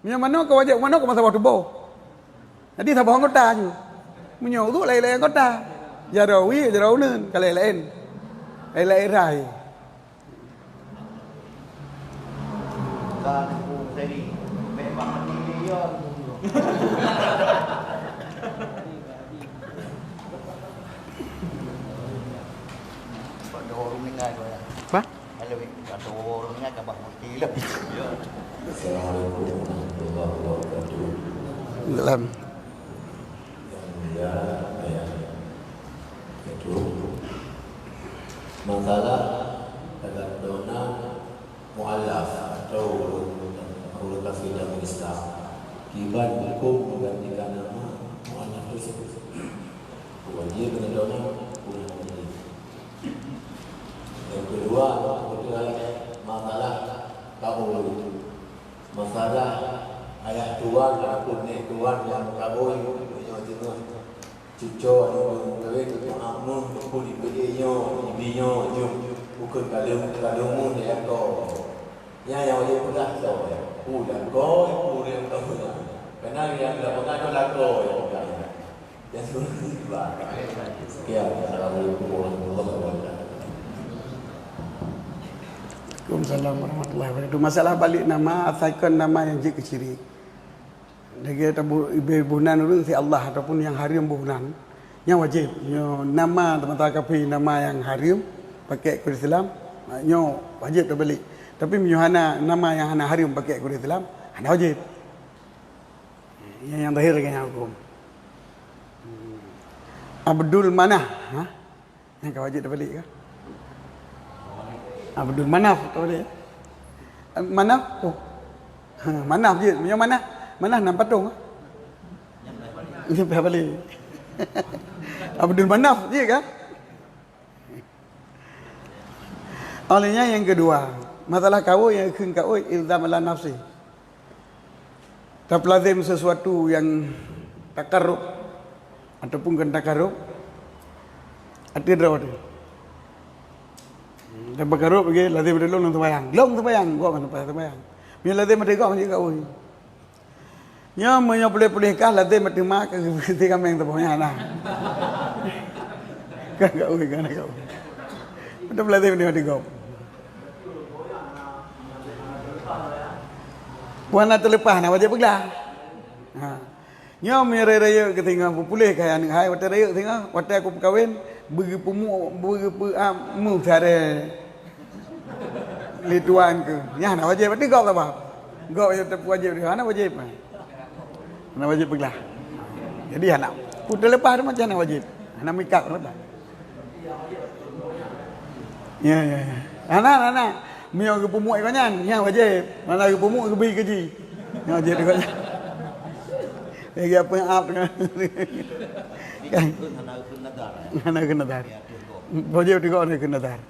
Yang mana kau wajib, mana kau masa waktu boh. Jadi sabah anggota je. Munyo wudu lain-lain anggota. Jarawi, jarawun, kalau lain rai. kampung sini memang milion. Pada orang ni ngai doa. Apa? Kalau pada orang ni ngai kabah mesti lah. Assalamualaikum warahmatullahi wabarakatuh. Dalam Masalah dalam dona mu'alaf atau urut kafir dalam Islam. Kibat hukum menggantikan nama mu'alaf tersebut. Wajib dengan dona punya wajib. Yang kedua, masalah kabul. Masalah ayah tuan ataupun nek tuan yang kabul punya jenis cucu yang kawin untuk amun pun ibadahnya ibinyo jum bukan kalau dia kau yang wajib pun dah tahu pulang kau yang tahu karena yang dah pernah kau yang sudah sekian. Assalamualaikum warahmatullahi wabarakatuh. Waalaikumsalam warahmatullahi wabarakatuh. Masalah balik nama, asalkan nama yang jik keciri. Lagi tabu ibunan urang si Allah ataupun yang harim buhunan. Yang wajib. Nyo nama teman-teman kapi nama yang harim pakai Quran Islam. Nyo wajib dah balik. Tapi menyuhana nama yang hana harim pakai Quran Islam, hana wajib. Yang terakhir dengan hukum. Abdul Manaf, yang kau wajib dah balik ke? Abdul Manaf tahu dia. Manaf? Oh. Manaf je. Yang mana? Mana nam patung? Ini apa balik? Abdul Manaf je kan? Olehnya yang kedua, masalah kau yang khun kau ilzam ala nafsi. Tak lazim sesuatu yang takarrub ataupun kan takarrub ada draw tu. Dan takarrub lagi lazim ada long sembahyang. Gua kan sembahyang. Bila lazim ada gua juga oi. Nya menyo boleh kah lazim ada mak ke kami yang terponya nah. Kan gak oi kan gak. Betul lazim ada gua. Puan terlepas nak wajib pegang. Ha. Nya raya ke tengah pulih kaya anak hai wata raya tengah wata aku berkahwin bagi mu sare. Li tuan ke. Nya nak wajib berarti gak apa? Gak wajib dia nak wajib. Nak wajib pegang. Jadi anak putus lepas tu macam nak wajib. Anak mikap lepas. Ya. Anak. Mio ke pumuk kau nyan, yang wajib. Mana ke pumuk ke beri keji. Yang wajib kau nyan. Lagi apa yang up dengan. Kan? Hana kena dar. Wajib juga orang kena dar.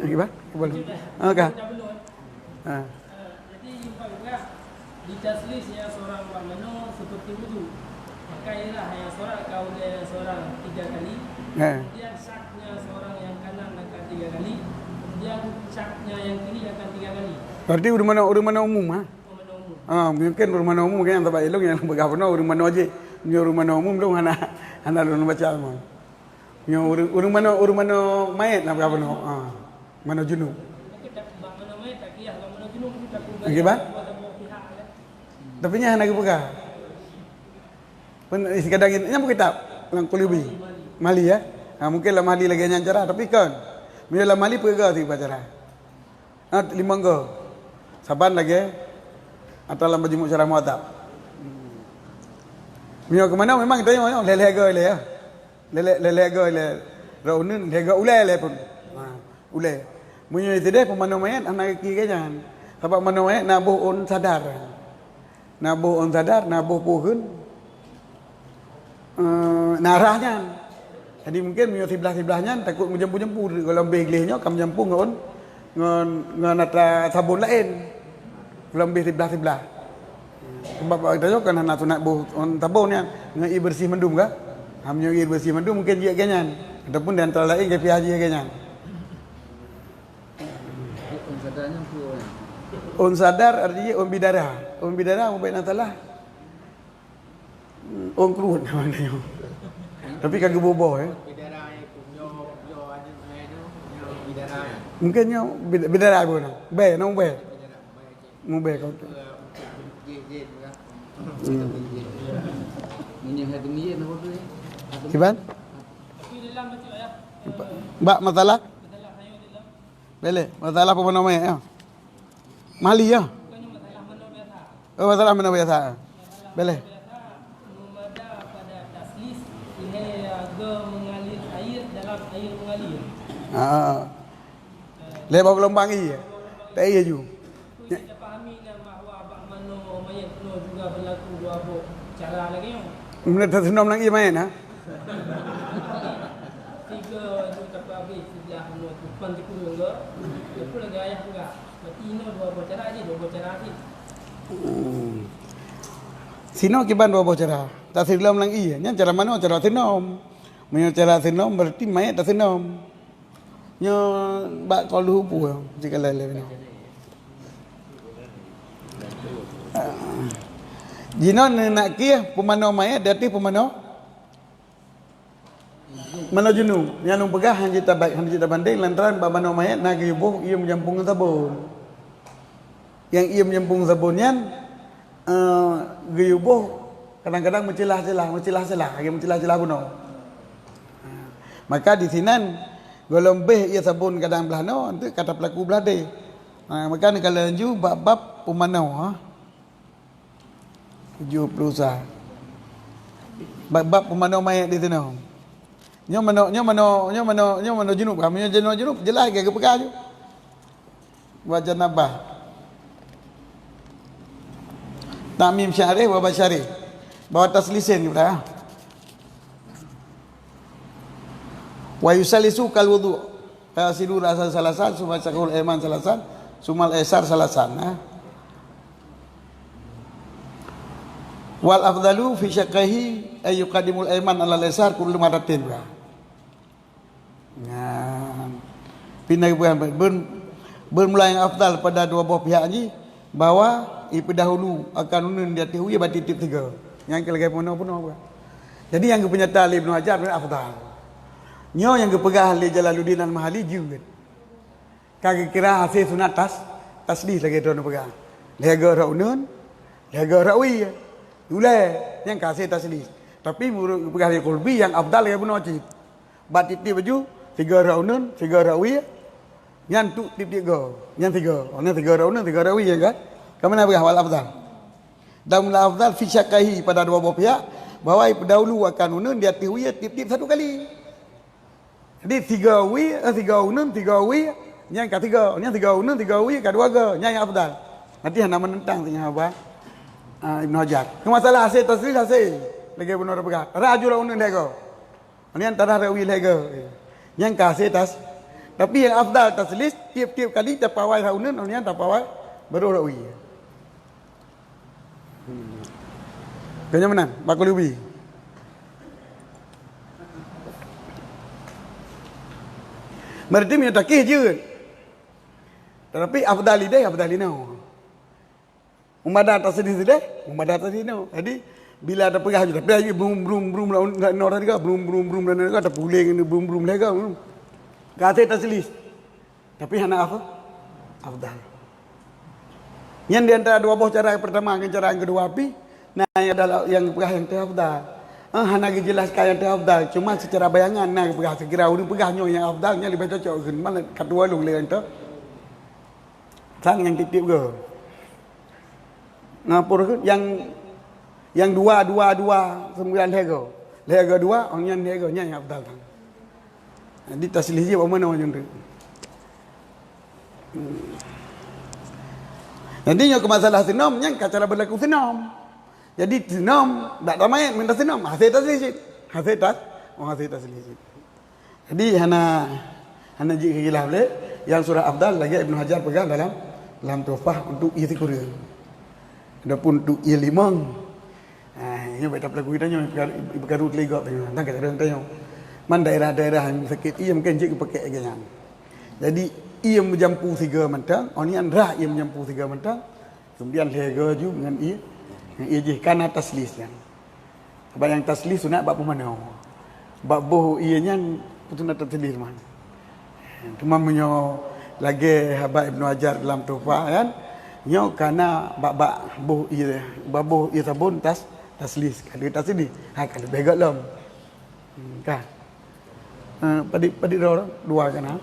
Gimana? Boleh. Okey. Jadi juga di taslis ya seorang Mano seperti wudu. Maka ialah yang seorang kau dia seorang 3 kali. Kemudian saknya seorang yang kanan akan 3 kali. Kemudian saknya yang kiri akan 3 kali. Berarti urang mana umum ah? Mungkin urang mana umum kan yang tak elok yang bergabung urang mana aje. Urang mana umum dong anak lu baca mah. Urang mana mayat nak bergabung. Mana junub. Mana mayat tak kira mana junub kita kubah. Okey ba? Tapi nya nak buka. Pun kadang ini buku kitab lang kulubi. Mali ya. Mungkin lah mali lagi yang cara tapi kan. Bila lah mali perga ti bacara. 5 go. Saban lagi atau lam baju cara muatab. Mio ke mana memang kita tengok lele go le ya. Lele go le. Raunun lele ulai pun. Ulai. Mio itu deh pemano mayat anak kiri kan. Sebab mano mayat nabuh on sadar. Nabuh on sadar, nabuh pohon. Narahnya. Jadi mungkin mio sebelah-sebelahnya takut menjempu-jempu kalau beglehnya kam jampu ngon nata sabun lain. Lebih sebelah-sebelah. Sebab kita kan nak sunat buh on sabunnya ngai bersih mendum ka? Hamnya air bersih mendum mungkin dia ganyan. Ataupun di antara lain ke haji ganyan. On sadarnya pun. On sadar artinya on bidara. On bidara mau baik natalah. On keruan namanya. Tapi kagak bobo Bidara yang yo ada mainnya bidara. Mungkin bidara pun. Be, nong be. Mu be kau. Ye bukan. Ini hati ni nak tu. Kiban? Tapi dalam betul ya. Mbak masalah? Dalam hayo dalam. Bele, masalah apa nama ya? Mali ya? Bukannya masalah mano biasa. Oh, masalah mana biasa? Bele. Memada pada taslis ini agak mengalir air dalam air mengalir. Lebar gelombang iya. Tak iya ju. Kita pahami bahawa abang mano mayat penuh juga berlaku dua cara lagi yang. Mana tersenam lagi main ha? 3 itu kata habis sebelah penuh depan di kurung ke. Lepas lagi ayah juga. Berarti ini dua cara aja, dua cara aja. Sino kiban dua cara. Tak senam lagi iya. Nya cara mana cara senam? Punya cara senam berarti mayat tak senam. Nya bak kalau pu jika lele ni. Jino nak kia pemano mayat dati pemano mana junub yang nung pegah hang kita baik hang kita banding lantaran pemano mayat nak ibu ia menjampung sabun. Yang ia menjampung sabunnya gayubuh kadang-kadang mencilah-celah pun. Maka di sinan golembeh ia sabun kadang belah no itu kata pelaku belah deh. Maka kalau lanjut bab pemano ha. 70 sah. Bab pemano mayat di sana. Nyo mano junub. Kami junub jelas ke pekah je. Wajah nabah. Tamim syarih wa basyarih. Bawa taslisin kita. Wa yusalisu kal wudu. Fasilu rasa salasan sumasakul iman salasan sumal esar salah sana. Wal afdalu fi syaqaihi ay yuqaddimul aiman ala al-esar kullu maratin. Nah, pindah bermula yang afdal pada dua belah pihak ni bahwa dahulu akan unun dia tihu ia batitip tiga. Yang kelagi pun apa. Jadi yang kepenyata Ali Ibn Hajar adalah afdal. Nyo yang kepegah Ali Jalaluddin Al-Mahali juga. Kaki kira hasil sunat tasdih lagi tuan pegang. Lega ra unun, lega ra wi. Ulai yang kasih tasdih. Tapi murid pegah Ali Qurbi yang afdal ya Ibn Wajib. Batitip baju 3 ra unun, 3 ra wi. Yang tu tip go. Yang 3. Orang 3 ra unun, 3 ra wi ya kan? Kamana pegah wal afdal. Dan afdal fi syaqaihi pada dua belah pihak bahwa pendahulu akan unun dia tiwi tip-tip satu kali. Jadi 3 wi, 3 unun, 3 wi, yang ketiga, yang 3 unun, 3 wi, kedua ke, yang afdal. Nanti hendak menentang tanya apa? Ibn Hajar. Masalah hasil tasrih hasil. Lagi benar pegang. Rajul unun lego. Ini antara rawi lego. Yang kasih tas. Tapi yang afdal taslis tiap-tiap kali tapawai unun, yang tapawai baru rawi. Kanya menang, bakul ubi. Berarti punya takih je. Tetapi afdal no. Umadah atas sini sudah, umadah atas sini no. Jadi bila ada pegah je, tapi brum orang juga brum dan juga ada puling ini brum lega. Kata taslis. Tapi hana apa? Afdal. Yang di antara dua buah cara yang pertama dengan cara yang kedua api, nah yang adalah yang pegah yang terafdal. Hana dijelaskan yang terafdal, cuma secara bayangan nah pegah sekira urang pegahnya yang afdalnya lebih cocok kan mana kedua lu le ento. Sang yang titip ke. Ngapur ke yang dua 9 lego. Lego 2 orang yang legonya yang afdal kan. Jadi taslis dia apa mana macam tu. Nantinya ke masalah senam yang cara berlaku senam. Jadi senam tak ramai minta senam hasil taslis. Hasil taslis. Jadi hana ji khilaf le yang surah afdal lagi Ibn Hajar pegang dalam Tuhfah untuk izikuri. Adapun untuk limang. Ini baik tak lagu kita nya berkarut legok tanya. Tak kata orang tanya. Man daerah-daerah yang sakit ia mungkin je pakai ganyan. Jadi ia menjampu 3 mentang, orang rah ia menjampu 3 mentang. Kemudian lega juga dengan ia. Yang ia je kana taslis kan. Sebab yang taslis sunat bab mana? Bab boh ianya sunat taslis man. Cuma menyo lagi Habib Ibn Hajar dalam Tuhfah kan. Nyo kana bab boh ia sabun taslis. Kalau taslis kalau begat lam. Kan. Padi dua kan ha.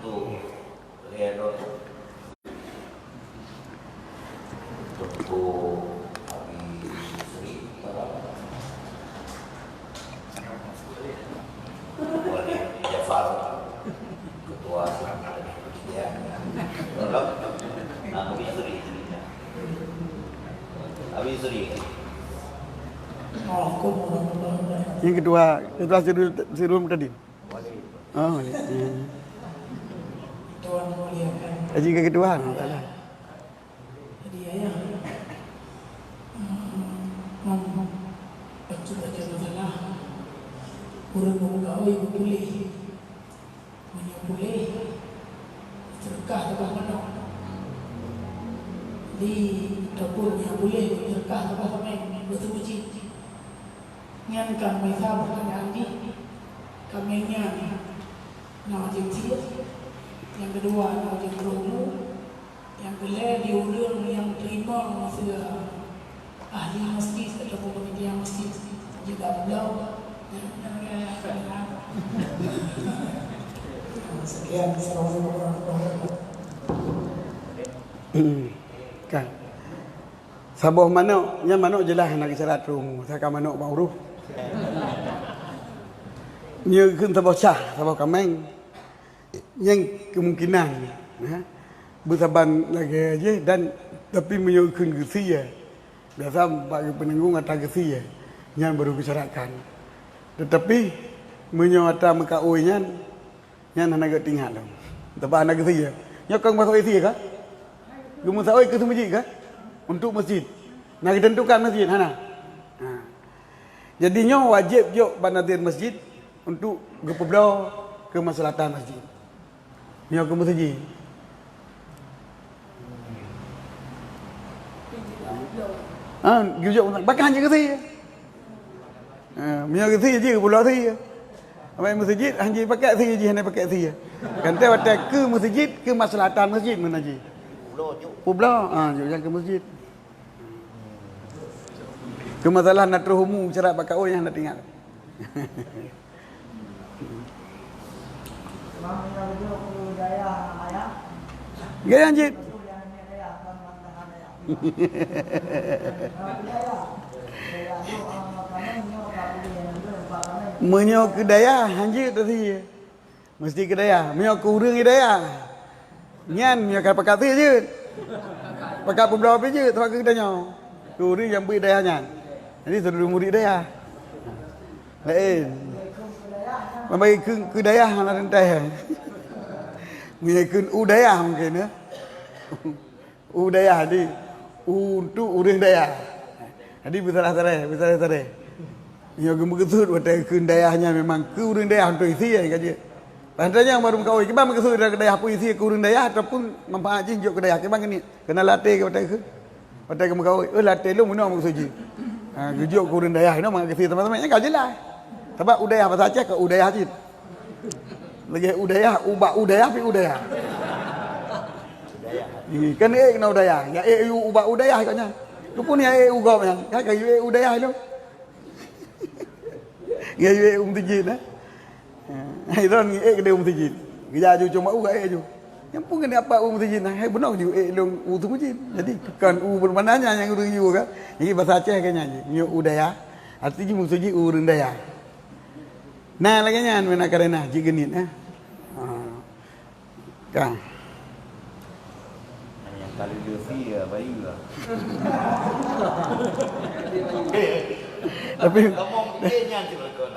Yang kedua Sirul tadi. Oh, Tuan muliakan. Jika kedua salah. Jadi ayah baca masalah urang mengawai boleh boleh sedekah tambah penuh di dapur yang boleh sedekah tambah penuh bersuci nyan kami tahu pertanyaan ini kami nyan nak jadi yang kedua nak jadi promo yang kedua diurang yang terima masa ahli masjid ataupun panitia masjid juga beliau sekian assalamualaikum warahmatullahi wabarakatuh. Kan. Sabah manuk, nya manuk jelas nak isyarat rum, saka manuk ma'ruf. Nya keun sabah cah, sabah kameng. Yang kemungkinan bersaban lagi aja dan tapi menyusun gesi ya. Biasa bagi penanggung atau gesi ya. Yang baru bicarakan. Tetapi menyuata muka uinya yang nak tinggal dong. Tapi anak gesi ya. Nyokong masuk isi ya kan? Gemusawai ke masjid ke? Untuk masjid. Nak ditentukan masjid, hana. Ha. Jadinya wajib jok banadir masjid untuk gepeblo ke maslahatan masjid. Nyo ke masjid. Gijok bahkan je ke thi. Mio ke thi je ke pulau thi. Amai masjid hanji pakai thi je hanya pakai thi. Kan te watai ke masjid ke maslahatan masjid mana je. Pulau yang ke masjid. Ke masalah nak terhumu cara pakai yang nak tinggal. Gaya anjir. Menyo ke daya anjir tadi. Mesti ke daya. Menyo ke urang daya. Nyan menyo pakai ti je. Pakai pulau apa je tak ke daya. Ke urang yang beri daya nyan. Jadi sudah murid daya. Lain. Mamai ke daya nak rentai. Menyekin udaya mungkin ya. Udaya di untuk urang daya. Jadi besar tare. Yang gemuketut watai ke dayanya memang ke urang daya untuk isi ya kaje. Pantanya yang baru kau iki bang kesud dari daya apa isi ke urang daya ataupun manfaat jinjok ke daya ke bang ni. Kena latih ke watai ke. Watai ke kau latih lu mun mau suji. Gejuk ke urang daya no mang kesi teman-teman kau jelas. Sebab udaya bahasa Aceh ke udaya hajit. Lagi udaya, ubah udaya pi udaya. Kan kena udaya. Ya ubah udaya katnya. Tu pun ya ugop yang. Kan kayu udaya itu. Ya tijin nah. Hai ron ke tijin. Gija ju cuma uga ju. Yang pun kena apa tijin nah. Hai benar ju long tijin. Jadi kan bermananya yang urang ju kan. Ini bahasa Aceh kayaknya je. Udaya. Artinya musuji urang daya. Nah lagi nyan mana karena jigenit kan. Yang kali dia ya bayi lah. Tapi Kamu mungkinnya sih berkon.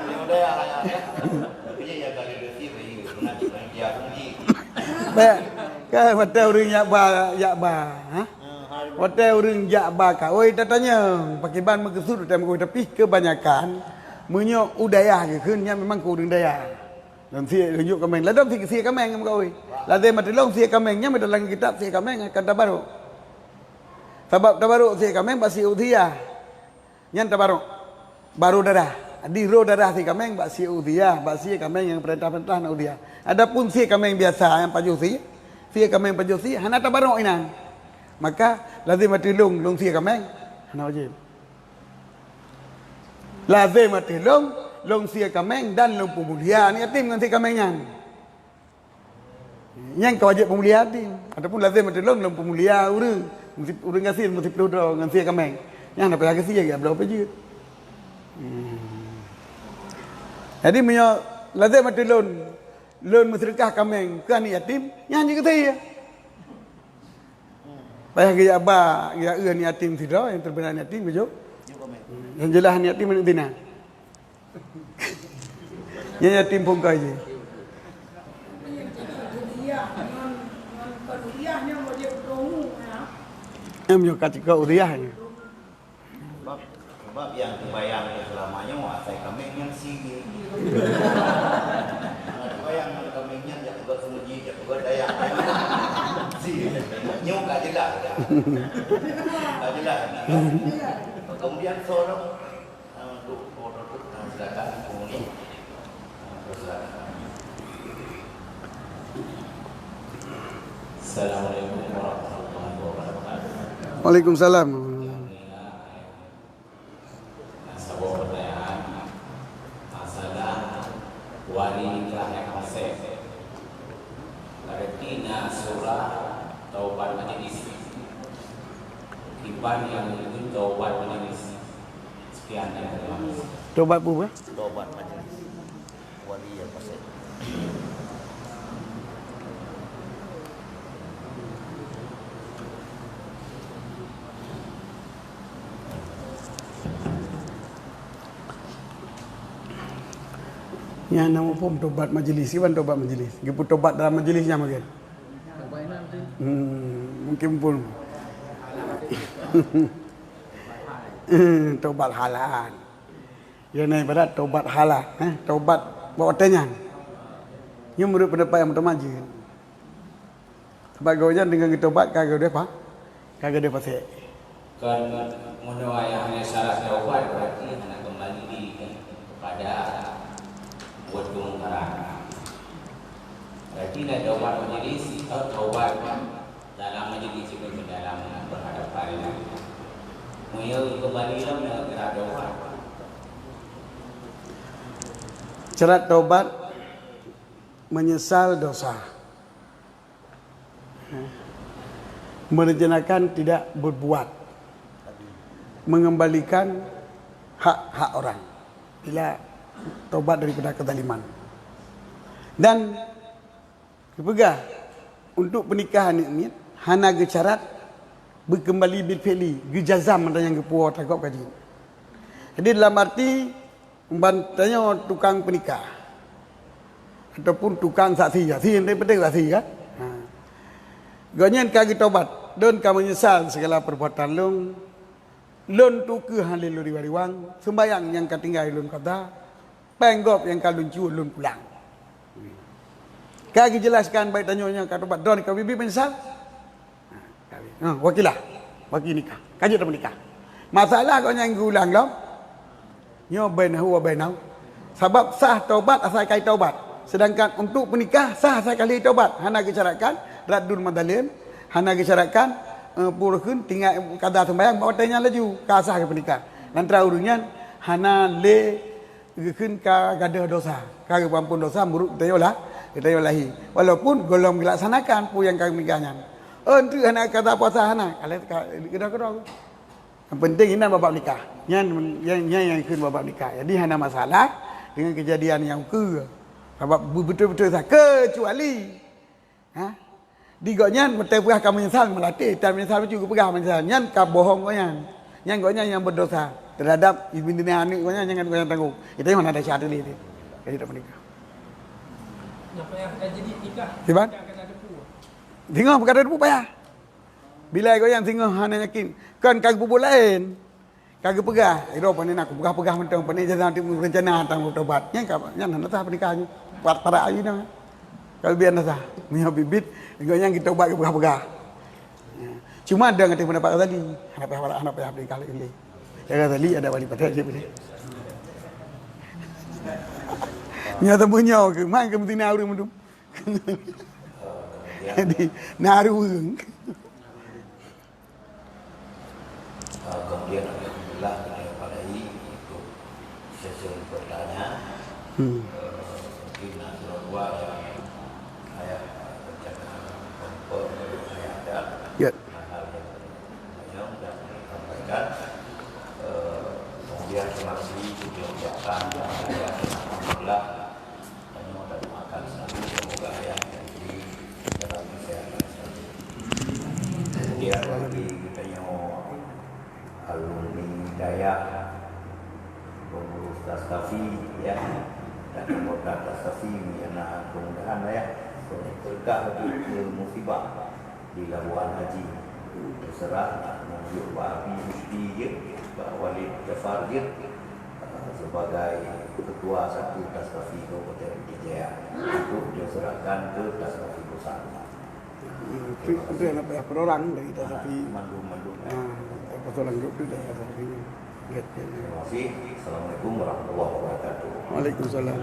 Yang udah ya. Tapi yang kali dia bayi nanti dia sendiri. Baik, kan hotel urang yakba, ha? Hotel urang yakba ka. Oi tatanya pakai ban mengesud tapi kebanyakan menyo udaya ke keunnya memang ke urang daya. Dan sia tunjuk kameng. Ladam sia kameng kau oi. Ladam mati long sia kamengnya dalam kitab sia kameng akan tabaruk. Sebab tabaruk sia kameng basi udhiyah. Nyan tabaruk. Baru darah. Di ro darah sia kameng basi udhiyah, basi kameng yang perintah-perintah na udhiyah. Adapun sia kameng biasa yang pajusi, sia kameng pajusi hana tabaruk inan. Maka lazim mati long sia kameng hana wajib. Lazim mati long sia kameng dan long pemulihan yatim dengan sia kameng yang kewajib pemulihan yatim ataupun lazim mati long pemulihan urang kasih mesti perlu dengan sia kameng yang dapat kasih ya berapa je. Jadi menyo lazim mati long musyrikah kameng ke anak yatim yang je kasih ya. Bayar ke abah ya eun yatim tidak yang terbenar yatim bejo. Yang jelas yatim mana tina. Yang yatim pun kau je. Em kat kau uriahnya. Sebab yang terbayang selamanya wasai kameng yang sigi. Terbayang kamengnya jak buat semuji, jak buat daya. Nyu gak jelas. Gak jelas. Kemudian sorong untuk silakan komunik. Assalamualaikum warahmatullahi wabarakatuh. Waalaikumsalam. Sebuah pertanyaan masalah wali nikah yang fasih. Artinya surah taubat majelis. Iban yang itu taubat majelis. Sekian yang terima kasih. Tobat bu Tobat majelis. Wali yang pasal. yang nama pun tobat majlis, iban tobat majlis. Gipu tobat dalam majlisnya mungkin. Mungkin pun tobat halal. Ya naik berat tobat halal, tobat bawa tenyan. Ini menurut pendapat yang maju. Sebab gojan dengan tobat kagak ada apa? Kagak ada pasal. Kan menurut yang hanya syarat taubat berarti hanya kembali kepada buat kemungkaran. Berarti nak taubat majlis atau taubat dalam majlis juga dalam berhadapan dengan Mungkin kembali dalam nak taubat. Syarat taubat menyesal dosa, merencanakan tidak berbuat, mengembalikan hak-hak orang bila taubat daripada kezaliman, dan kepegah untuk pernikahan ini hana gesyarat berkembali bil fi'li gejazam ada yang kepuas takut kaji. Jadi dalam arti membantanya tukang penikah ataupun tukang saksi yang penting saksi kan. Gonyen kaki tobat dan kamu menyesal segala perbuatan lun tu ke halil lu diwariwang sembayang yang ketinggal lun kata penggop yang kalun cu lun pulang. Kaki jelaskan baik tanyanya kata tobat don kau bibi menyesal. Wakilah wakil nikah kaji dah menikah. Masalah kau yang ulang lam nyo bainahu wa bainau. Sebab sah taubat asal kali taubat. Sedangkan untuk menikah sah asal kali taubat. Hana gesyaratkan raddul madalin, hana gesyaratkan purukun tinggal kada sembahyang bawa tanya laju ka sah ke menikah. Nanti urunyan hana le gekeun ka gada dosa. Ka ampun dosa muruk tayolah, tayolahi. Walaupun golong dilaksanakan pu yang kami nikahnya. Entu hana kata puasa hana. Kalau kada-kada. Yang penting ini babak nikah. Yang ikut babak nikah. Jadi hanya masalah dengan kejadian yang sebab betul-betul sah kecuali digoknya bertepah kamu menyesal melatih dan menyesal juga pegah menyesal nyan ka bohong gonya. Yang gonya yang berdosa terhadap ibu dunia anak gonya jangan gonya tanggung. Itu yang mana ada syarat ini. Jadi tak menikah. Apa yang akan jadi nikah? Siapa? Akan ada puluh. Tengok perkara depu payah. Bila goyang tengok hanya yakin kan kagak pupuk lain. Kagak pegah. Iro panen aku pegah-pegah mentang panen jadi nanti rencana tang tobat. Yang nak tah pernikahannya. Para ayu dah. Kalau biar nasah, punya bibit, goyang kita tobat pegah-pegah. Cuma ada ngerti pendapat tadi. Anak payah beri kali ini. Yang tadi ada wali pada je boleh. Nyata punya ke main ke mesti naru mendum. Jadi naru. Kemudian alhamdulillah kita padai untuk sesi bertanya. Mungkin surah 2 yang ayat bercakap ayat ada. Ya. Hal yang sudah disampaikan. Kemudian terima kasih juga ucapkan ayat alhamdulillah dan kita doakan selalu semoga ayat ini dalam kesehatan. Kemudian lagi kita alumni Daya pengurus Tastafi ya dan anggota Tastafi yang kemudahan ya terkah di musibah di Labuan Haji berserah menunjuk Pak Abi Musti Pak Walid Jafar sebagai ketua satu Tastafi Kabupaten Jaya untuk diserahkan ke Tastafi Pusat. Itu yang apa orang dari Tastafi mandu persoalan grup itu dah ada ini. Terima kasih. Assalamualaikum warahmatullahi wabarakatuh. Waalaikumsalam.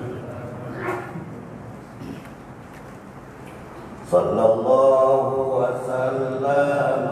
Sallallahu wasallam